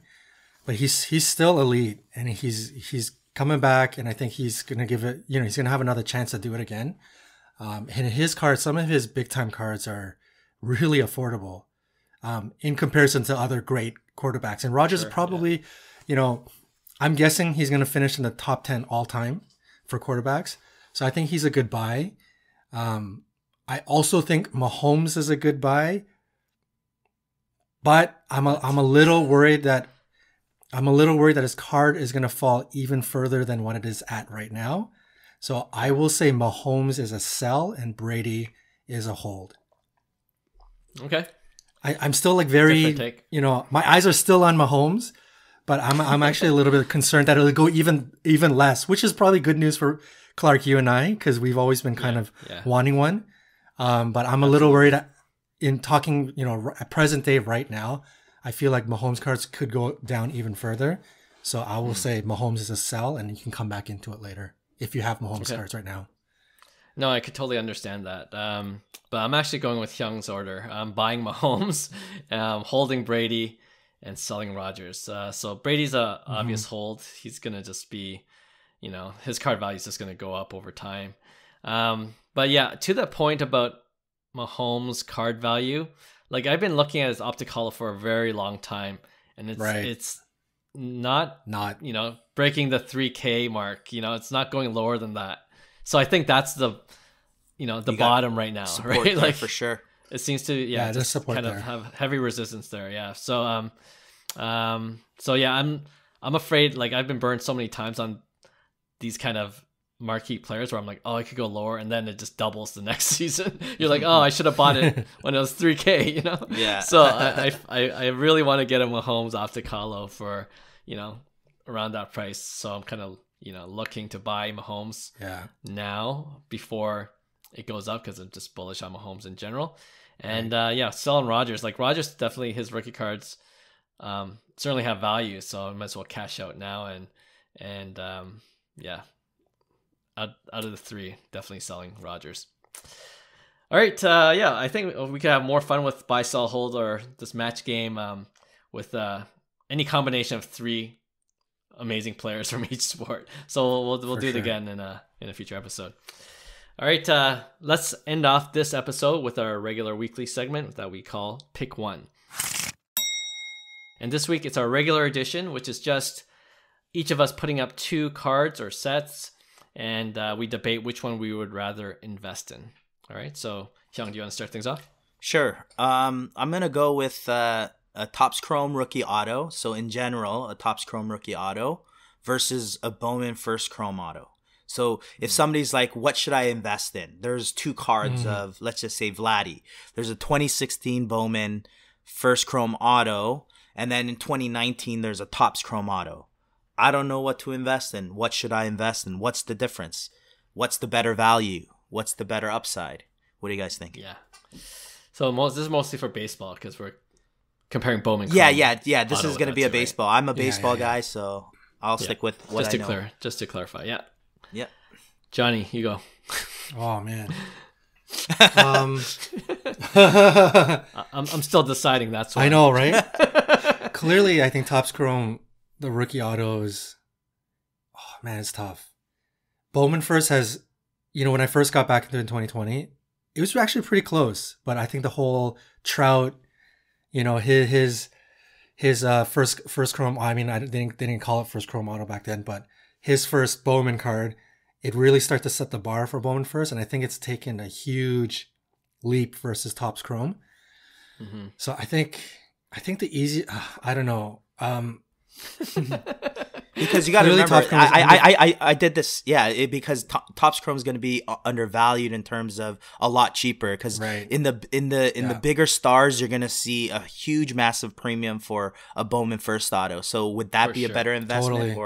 but he's still elite, and he's coming back, and I think he's going to give it, you know, he's going to have another chance to do it again. And his cards, some of his big time cards are really affordable in comparison to other great quarterbacks. And Rodgers is probably, you know, I'm guessing he's going to finish in the top 10 all time for quarterbacks. So I think he's a good buy. I also think Mahomes is a good buy, but I'm a little worried that his card is going to fall even further than what it is at right now. So I will say Mahomes is a sell and Brady is a hold. Okay. I'm still like very, you know, my eyes are still on Mahomes, but I'm actually a little bit concerned that it'll go even less, which is probably good news for Clark, you and I, because we've always been kind of wanting one. But I'm a little worried in talking, you know, at present day right now, I feel like Mahomes cards could go down even further. So I will say Mahomes is a sell, and you can come back into it later if you have Mahomes cards right now. No, I could totally understand that. But I'm actually going with Hyung's order. I'm buying Mahomes, holding Brady, and selling Rodgers. So Brady's a obvious hold. He's going to just be, you know, his card value is just going to go up over time. But yeah, to that point about Mahomes' card value, like I've been looking at his Optic Holo for a very long time, and it's not you know, breaking the 3K mark. You know, it's not going lower than that. So I think that's the, you know, the bottom right now, right? Like for sure. It seems to just kind of have heavy resistance there. Yeah. So so yeah, I'm afraid, like I've been burned so many times on these kind of marquee players where I'm like, oh, I could go lower, and then it just doubles the next season. You're like, oh, I should have bought it when it was 3K, you know? Yeah. So I really want to get a Mahomes Optic Holo for, you know, around that price. So I'm kind of, you know, looking to buy Mahomes now before it goes up, because I'm just bullish on Mahomes in general. And selling Rodgers. Like Rodgers, definitely his rookie cards certainly have value, so I might as well cash out now. And out of the three, definitely selling Rodgers. All right, I think we could have more fun with buy, sell, hold, or this match game with any combination of three amazing players from each sport. So we'll do it again in a future episode. All right, let's end off this episode with our regular weekly segment that we call Pick One. And this week it's our regular edition, which is just each of us putting up two cards or sets, and we debate which one we would rather invest in. All right, so Hyung, do you want to start things off? Sure. I'm going to go with a Topps Chrome rookie auto. So in general, a Topps Chrome rookie auto versus a Bowman first Chrome auto. So if somebody's like, what should I invest in? There's two cards of, let's just say, Vladdy. There's a 2016 Bowman first Chrome auto, and then in 2019, there's a Topps Chrome auto. I don't know what to invest in. What should I invest in? What's the difference? What's the better value? What's the better upside? What do you guys think? Yeah. So this is mostly for baseball, because we're comparing Bowman. Yeah. This is going to be a baseball. Right? I'm a baseball guy, so I'll stick with what I know. Just to clarify, yeah. Yeah. Johnny, you go. Oh, man. I'm still deciding. That's why. I know, right? Clearly, I think Topps Chrome, the rookie autos, oh man, it's tough. Bowman first has, you know, when I first got back into it in 2020, it was actually pretty close. But I think the whole Trout, you know, his first Chrome. I mean, they didn't call it first Chrome auto back then, but his first Bowman card, it really started to set the bar for Bowman first, and I think it's taken a huge leap versus Topps Chrome. So I think the easy, I don't know. Because you got to remember, I did this, because Topps Chrome is going to be undervalued in terms of a lot cheaper. Because in the bigger stars, you're going to see a huge, massive premium for a Bowman first auto. So would that be a better investment?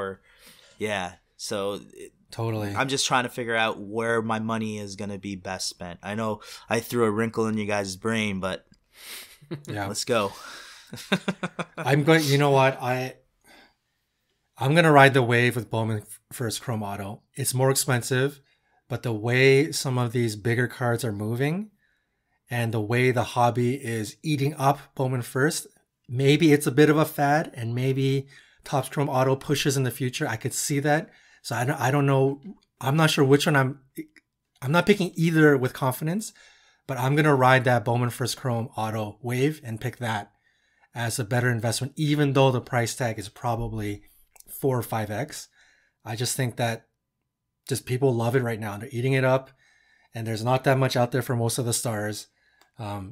Totally. I'm just trying to figure out where my money is going to be best spent. I know I threw a wrinkle in you guys' brain, but let's go. I'm going. You know what? I'm going to ride the wave with Bowman first Chrome Auto. It's more expensive, but the way some of these bigger cards are moving and the way the hobby is eating up Bowman first, maybe it's a bit of a fad, and maybe Topps Chrome Auto pushes in the future. I could see that. So I don't know. I'm not sure which one I'm not picking either with confidence, but I'm going to ride that Bowman first Chrome Auto wave and pick that as a better investment, even though the price tag is probably 4 or 5x. I just think that just people love it right now. They're eating it up, and there's not that much out there for most of the stars,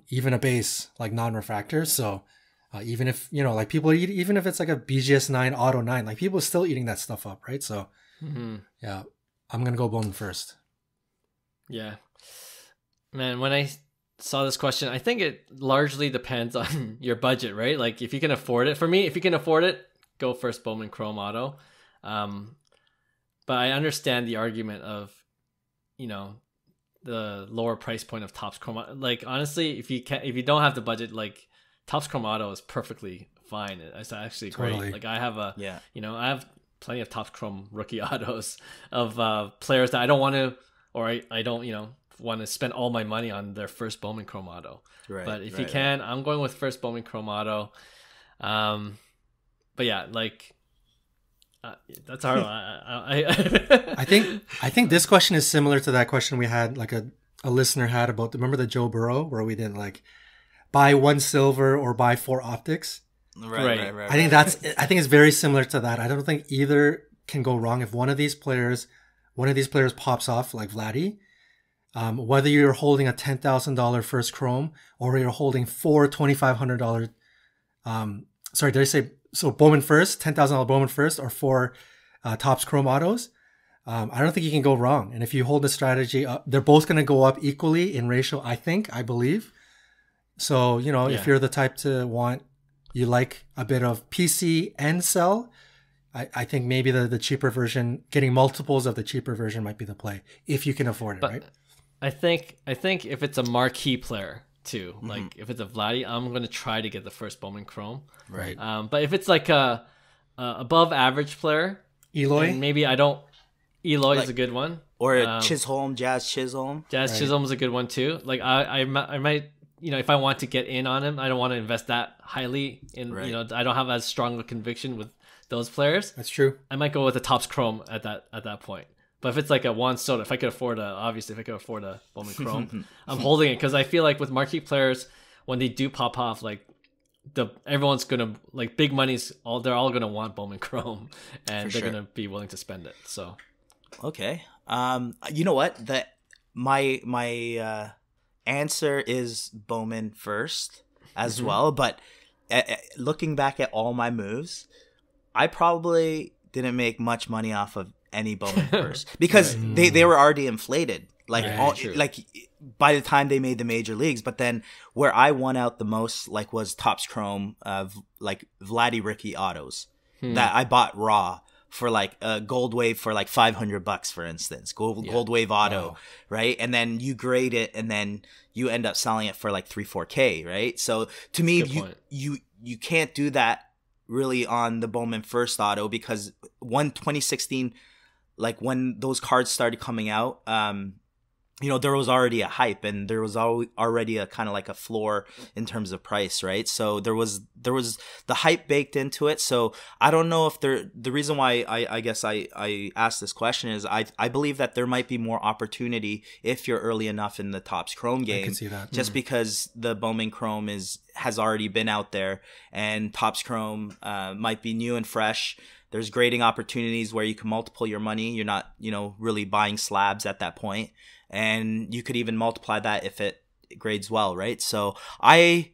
even a base like non-refractors. So even if, like people eat, even if it's like a BGS 9 Auto 9, like people are still eating that stuff up, right? So yeah, I'm going to go Bowman first. Yeah. Man, when I saw this question, I think it largely depends on your budget, right? Like if you can afford it. For me, if you can afford it, go first Bowman Chrome Auto. But I understand the argument of, the lower price point of Topps Chrome Auto. Like honestly, if you don't have the budget, like Topps Chrome Auto is perfectly fine. It's actually great. Like I have I have plenty of Topps Chrome rookie autos of players that I don't want to, or I don't, want to spend all my money on their first Bowman Chrome Auto. Right. But if you can, I'm going with first Bowman Chrome Auto. But yeah, like that's hard. I think this question is similar to that question we had, like a listener had about. Remember the Joe Burrow where we didn't like buy 1 silver or buy 4 optics. Right. I think it's very similar to that. I don't think either can go wrong if one of these players pops off like Vladdy. Whether you're holding a $10,000 first Chrome or you're holding 4 $2,500. Sorry, did I say so? Bowman first, $10,000 Bowman first, or 4 Topps Chrome Autos. I don't think you can go wrong. And if you hold the strategy, they're both going to go up equally in ratio. I believe. So if you're the type to you like a bit of PC and sell, I think maybe the cheaper version, getting multiples of the cheaper version might be the play if you can afford it, right? I think if it's a marquee player too, like if it's a Vladdy, I'm going to try to get the first Bowman Chrome. Right. But if it's like a above average player, Eloy, maybe I don't. Eloy is a good one. Or Chisholm, Jazz Chisholm. Chisholm is a good one too. Like I might, if I want to get in on him, I don't want to invest that highly in, I don't have as strong a conviction with those players. That's true. I might go with a Topps Chrome at that point. But if it's like a Juan Soto, if I could afford a Bowman Chrome, I'm holding it because I feel like with marquee players, when they do pop off, like everyone's gonna like big money's they're all gonna want Bowman Chrome, and they're gonna be willing to spend it. So, okay, you know what? My answer is Bowman first as well. But looking back at all my moves, I probably didn't make much money off of any Bowman first because they were already inflated. Like by the time they made the major leagues. But then where I won out the most was Topps Chrome like Vladdy Ricky autos that I bought raw for like a gold wave for like $500, for instance, gold wave auto, right? And then you grade it and then you end up selling it for like 3-4K, right? So to me, you can't do that really on the Bowman first auto because 2016, like when those cards started coming out, there was already a hype and there was already a kind of like a floor in terms of price, right? So there was the hype baked into it. So I don't know if the reason why I guess I asked this question is I believe that there might be more opportunity if you're early enough in the Topps Chrome game. I can see that. Just because the Bowman Chrome has already been out there and Topps Chrome might be new and fresh. There's grading opportunities where you can multiple your money. You're not, really buying slabs at that point. And you could even multiply that if it grades well, right? So I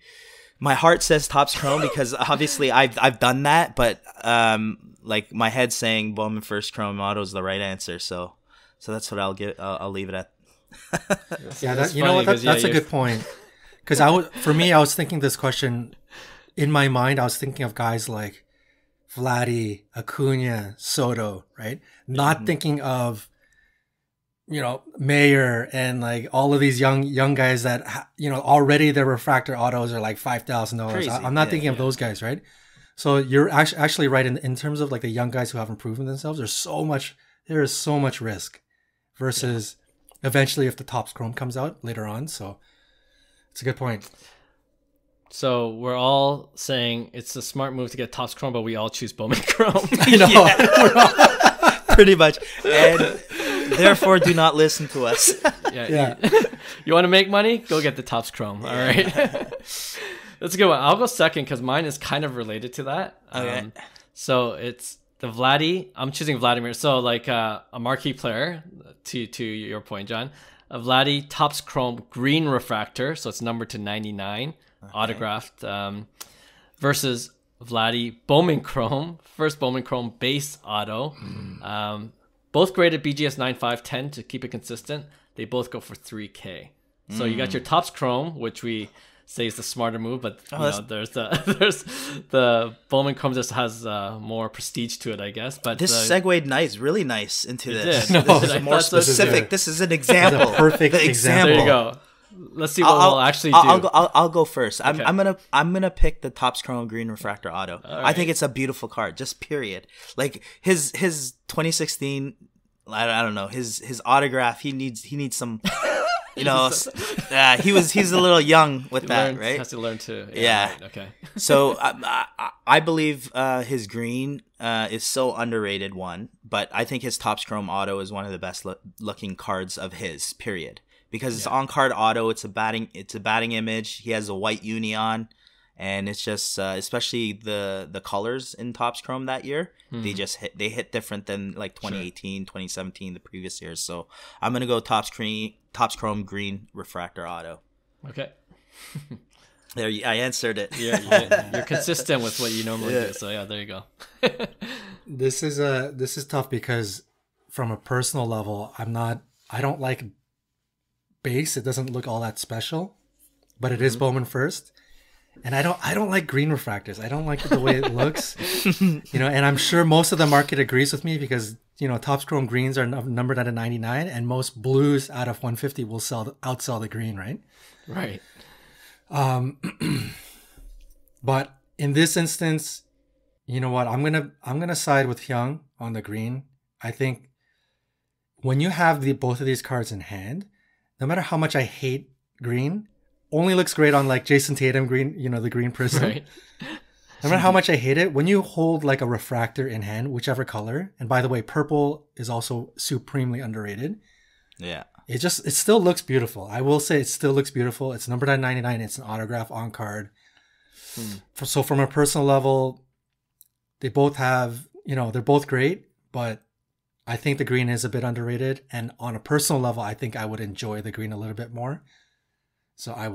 My heart says Topps Chrome because obviously I've done that, but like my head's saying Bowman First Chrome Auto is the right answer. So that's what I'll give. I'll leave it at. Yeah, you know what? That's a good point. Because for me, I was thinking this question in my mind. I was thinking of guys like Vladdy, Acuna, Soto, right? Not thinking of, Mayer and like all of these young guys that, already their refractor autos are like $5,000. I'm not thinking of those guys, right? So you're actually right in terms of like the young guys who haven't proven themselves. There is so much risk versus eventually if the Topps Chrome comes out later on. So it's a good point. So we're all saying it's a smart move to get Topps Chrome, but we all choose Bowman Chrome. Pretty much. And therefore, do not listen to us. Yeah. You want to make money? Go get the Topps Chrome. All right. That's a good one. I'll go second because mine is kind of related to that. Okay. So it's the Vladdy. I'm choosing Vladimir. So like a marquee player, to your point, John. A Vladdy Topps Chrome green refractor. So it's numbered to 99. Autographed versus Vladdy Bowman Chrome, first Bowman Chrome base auto. Both graded BGS 9.510 to keep it consistent. They both go for $3,000. So you got your Topps Chrome, which we say is the smarter move, but there's the Bowman Chrome just has more prestige to it, I guess. But this segued really nice into this. No, this is more specific. This is an example. This is a perfect example. There you go. Let's see what we'll actually do. I'll go first. I'm gonna pick the Topps Chrome Green Refractor Auto. Right. I think it's a beautiful card. Just period. Like his 2016. I don't know his autograph. He needs some. He's a little young with that, right? Has to learn to. Yeah. Right, okay. So I believe his green is so underrated one, but I think his Topps Chrome Auto is one of the best looking cards of his. Period. Because it's on card auto, it's a batting image. He has a white uni on, and it's just especially the colors in Topps Chrome that year. They hit different than like 2018, 2017, the previous years. So I'm gonna go Topps Chrome Green Refractor Auto. Okay. There, I answered it. You're consistent with what you normally do. So yeah, there you go. This is tough because from a personal level, I don't like base. It doesn't look all that special, but it is Bowman First, and I don't like green refractors. I don't like the way it looks. And I'm sure most of the market agrees with me because Topps Chrome greens are numbered at a 99, and most blues out of 150 will outsell the green, right? But in this instance, you know what? I'm gonna side with Hyung on the green. I think when you have both of these cards in hand, no matter how much I hate green, only looks great on like Jason Tatum green, the green prism. Right. No matter how much I hate it, when you hold like a refractor in hand, whichever color, and by the way, purple is also supremely underrated. Yeah. It still looks beautiful. I will say it still looks beautiful. It's numbered at 99. It's an autograph on card. So from a personal level, they both have, they're both great, but I think the green is a bit underrated, and on a personal level, I think I would enjoy the green a little bit more. So I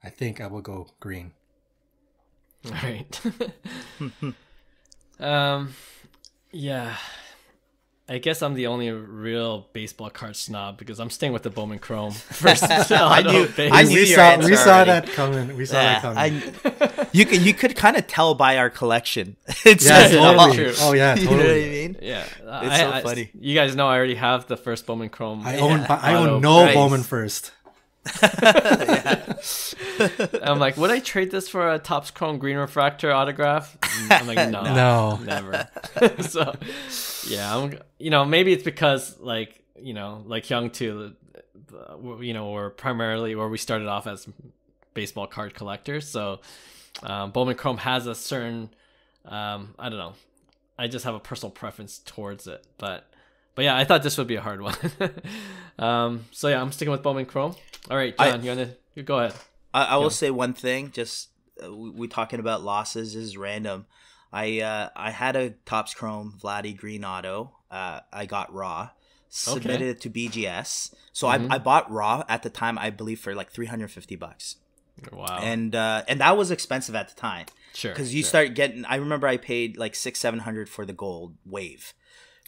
think I will go green. All right. Yeah. I guess I'm the only real baseball card snob because I'm staying with the Bowman Chrome first. I knew we saw that coming. You could kind of tell by our collection. Totally. Oh yeah, totally. You know what I mean? Yeah, it's so funny. You guys know I already have the first Bowman Chrome. I own no Bowman First. I'm like, would I trade this for a Topps Chrome Green Refractor autograph? I'm like, no, never. So, yeah, maybe it's because like Hyung too, we're primarily where we started off as baseball card collectors. So, Bowman Chrome has a certain, I don't know, I just have a personal preference towards it, but yeah, I thought this would be a hard one. So yeah, I'm sticking with Bowman Chrome. All right, John, you go ahead. I will say one thing. Just we talking about losses. This is random. I had a Topps Chrome Vladdy Green Auto. I got raw, submitted it to BGS. So I bought raw at the time, I believe, for like $350. Wow. And that was expensive at the time. Sure. Because you start getting. I remember I paid like $600-700 for the gold wave,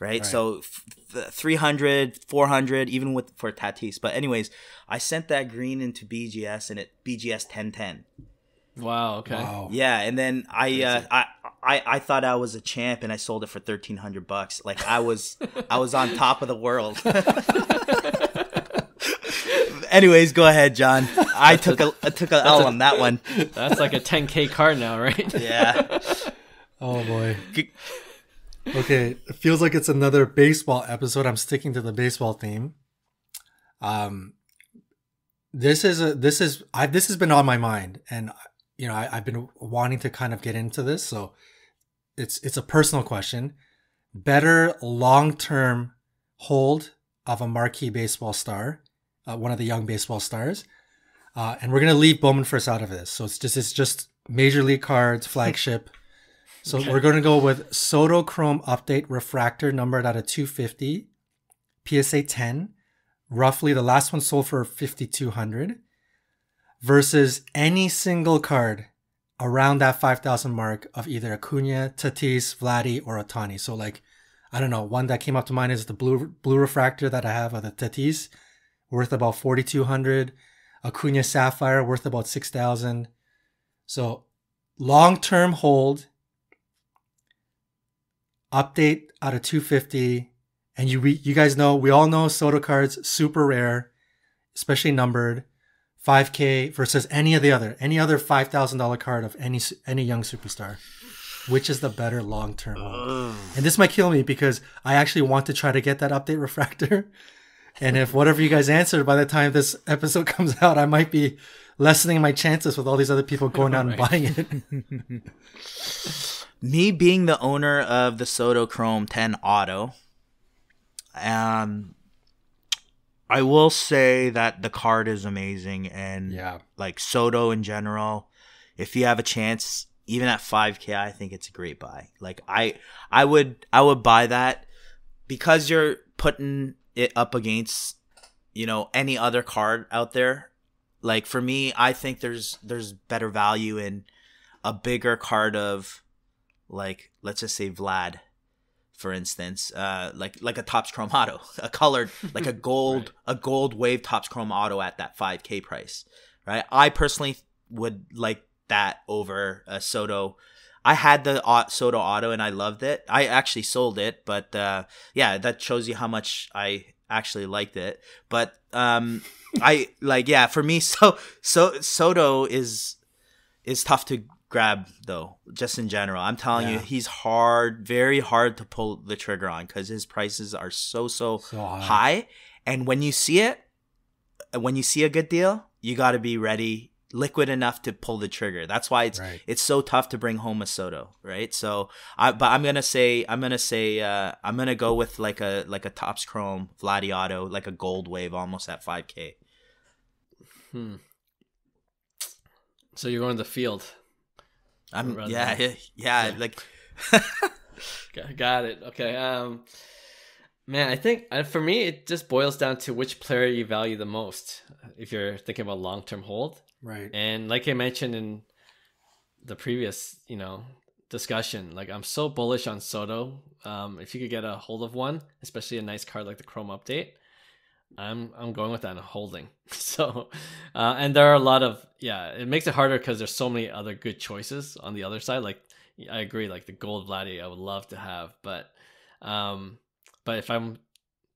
right? So 300, 400, even for Tatis. But anyways, I sent that green into BGS and BGS 1010. Wow. Okay. Wow. Yeah, and then I thought I was a champ, and I sold it for $1,300. Like I was on top of the world. Anyways, go ahead, John. I took a L on that one. That's like a 10K card now, right? Yeah. Oh boy. Okay, it feels like it's another baseball episode. I'm sticking to the baseball theme. This has been on my mind, and I've been wanting to kind of get into this, so it's a personal question. Better long-term hold of a marquee baseball star, one of the young baseball stars, and we're gonna leave Bowman first out of this. So it's just Major League cards, flagship. So we're gonna go with Soto Chrome Update Refractor numbered out of 250, PSA 10. Roughly, the last one sold for $5,200. Versus any single card around that 5,000 mark of either Acuna, Tatis, Vladdy, or Ohtani. So like, I don't know, one that came up to mind is the blue refractor that I have of the Tatis, worth about 4,200. Acuna Sapphire, worth about 6,000. So long-term hold, update out of 250. And you guys know, we all know Soto cards, super rare, especially numbered. 5K versus any other $5,000 card of any young superstar. Which is the better long-term hold? And this might kill me because I actually want to try to get that update refractor. And if whatever you guys answered by the time this episode comes out, I might be lessening my chances with all these other people going out and buying it. Me being the owner of the Soto Chrome 10 Auto, I will say that the card is amazing, and like Soto in general, if you have a chance, even at 5K, I think it's a great buy. Like I would buy that because you're putting it up against, any other card out there. Like for me, I think there's better value in a bigger card of, like, let's just say Vlad, for instance, like a Topps Chrome Auto, a colored, like a gold, a gold wave Topps Chrome Auto at that 5K price, right? I personally would like that over a Soto. I had the Soto Auto and I loved it. I actually sold it, but that shows you how much I actually liked it. But for me, Soto is tough to grab though, just in general. I'm telling you, he's very hard to pull the trigger on because his prices are so high. And when you see a good deal, you got to be ready, liquid enough to pull the trigger. That's why it's so tough to bring home a Soto, right? So I'm gonna go with like a Topps Chrome Vladdy Auto, like a gold wave, almost at 5K. So you're going to the field. Like got it. Okay. Man, I think for me it just boils down to which player you value the most if you're thinking about long-term hold. Right. And like I mentioned in the previous, discussion, like I'm so bullish on Soto. If you could get a hold of one, especially a nice card like the Chrome Update, I'm going with that and holding. So, and there are a lot of, it makes it harder because there's so many other good choices on the other side. Like, I agree, like the gold Vladdy, I would love to have, but if I'm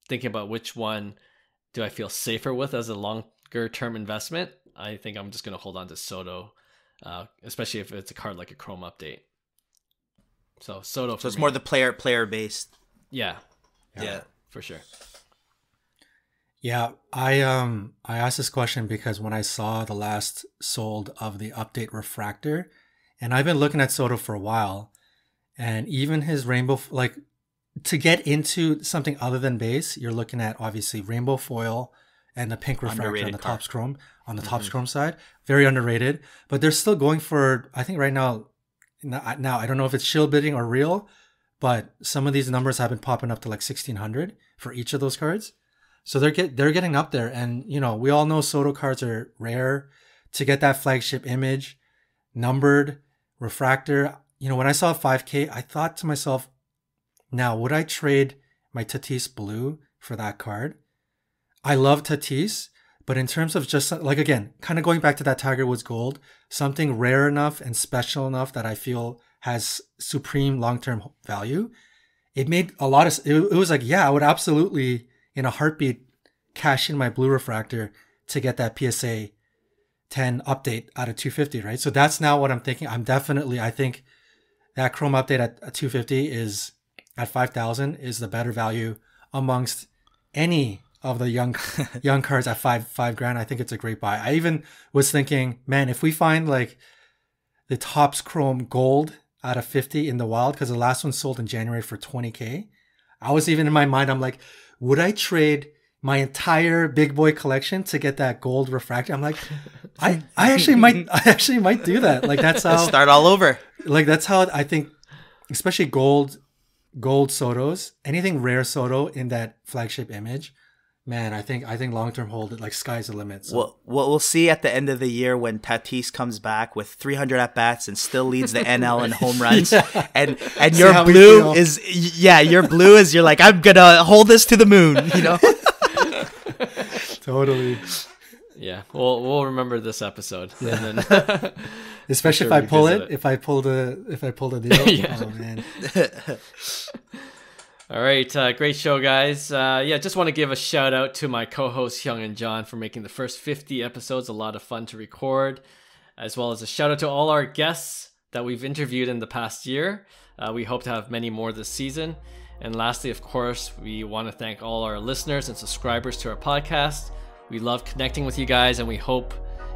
thinking about which one do I feel safer with as a longer term investment, I think I'm just going to hold on to Soto, especially if it's a card like a Chrome Update. So Soto. So it's more the player based. Yeah, for sure. Yeah, I asked this question because when I saw the last sold of the update refractor, and I've been looking at Soto for a while, and even his rainbow, like, to get into something other than base, you're looking at obviously rainbow foil and the pink refractor underrated on the Topps Chrome Topps Chrome side, very underrated. But they're still going for, I think right now I don't know if it's shield bidding or real, but some of these numbers have been popping up to like 1,600 for each of those cards. So they're getting up there, and we all know Soto cards are rare. to get that flagship image, numbered, refractor. You know, when I saw 5K, I thought to myself, now, would I trade my Tatis blue for that card? I love Tatis, but in terms of just like, again, kind of going back to that Tiger Woods gold, something rare enough and special enough that I feel has supreme long-term value. It made a lot of, it was like, yeah, I would absolutely in a heartbeat cash in my blue refractor to get that PSA 10 update out of 250, right? So that's now what I'm thinking. I think that Chrome update at 250 is at 5,000 is the better value amongst any of the young cards at five grand. I think it's a great buy. I even was thinking, man, if we find like the Topps Chrome gold out of 50 in the wild, because the last one sold in January for 20K, I was even in my mind, I'm like, would I trade my entire big boy collection to get that gold refractor? I'm like, I actually might do that. Like that's how start all over. Like that's how I think, especially gold Sotos, anything rare Soto in that flagship image, man, I think long-term hold it, like sky's the limit. So. Well, we'll see at the end of the year when Tatis comes back with 300 at-bats and still leads the NL in home runs. Yeah. And your blue is, your blue is, you're like, I'm going to hold this to the moon, you know? Totally. Yeah, we'll remember this episode. Yeah. And then especially if I pull it. If I pull the deal. Yeah. Oh man. All right, great show, guys. Just want to give a shout out to my co-hosts Hyung and John for making the first 50 episodes a lot of fun to record, as well as a shout out to all our guests that we've interviewed in the past year. We hope to have many more this season. And lastly, of course, we want to thank all our listeners and subscribers to our podcast. We love connecting with you guys, and we hope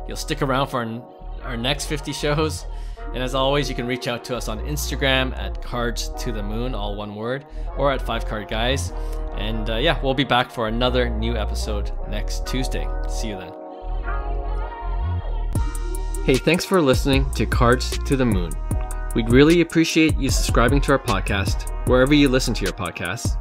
you'll stick around for our next 50 shows. And as always, you can reach out to us on Instagram at Cards to the Moon, all one word, or at 5cardguys. And we'll be back for another new episode next Tuesday. See you then. Hey, thanks for listening to Cards to the Moon. We'd really appreciate you subscribing to our podcast wherever you listen to your podcasts.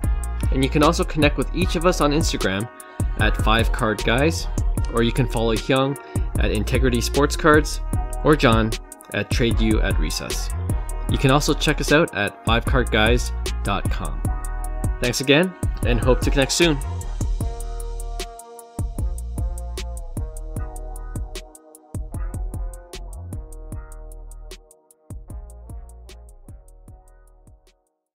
And you can also connect with each of us on Instagram at 5cardguys, or you can follow Hyung at Integrity Sports Cards, or John at TradeU at Recess. You can also check us out at 5cardguys.com. Thanks again, and hope to connect soon.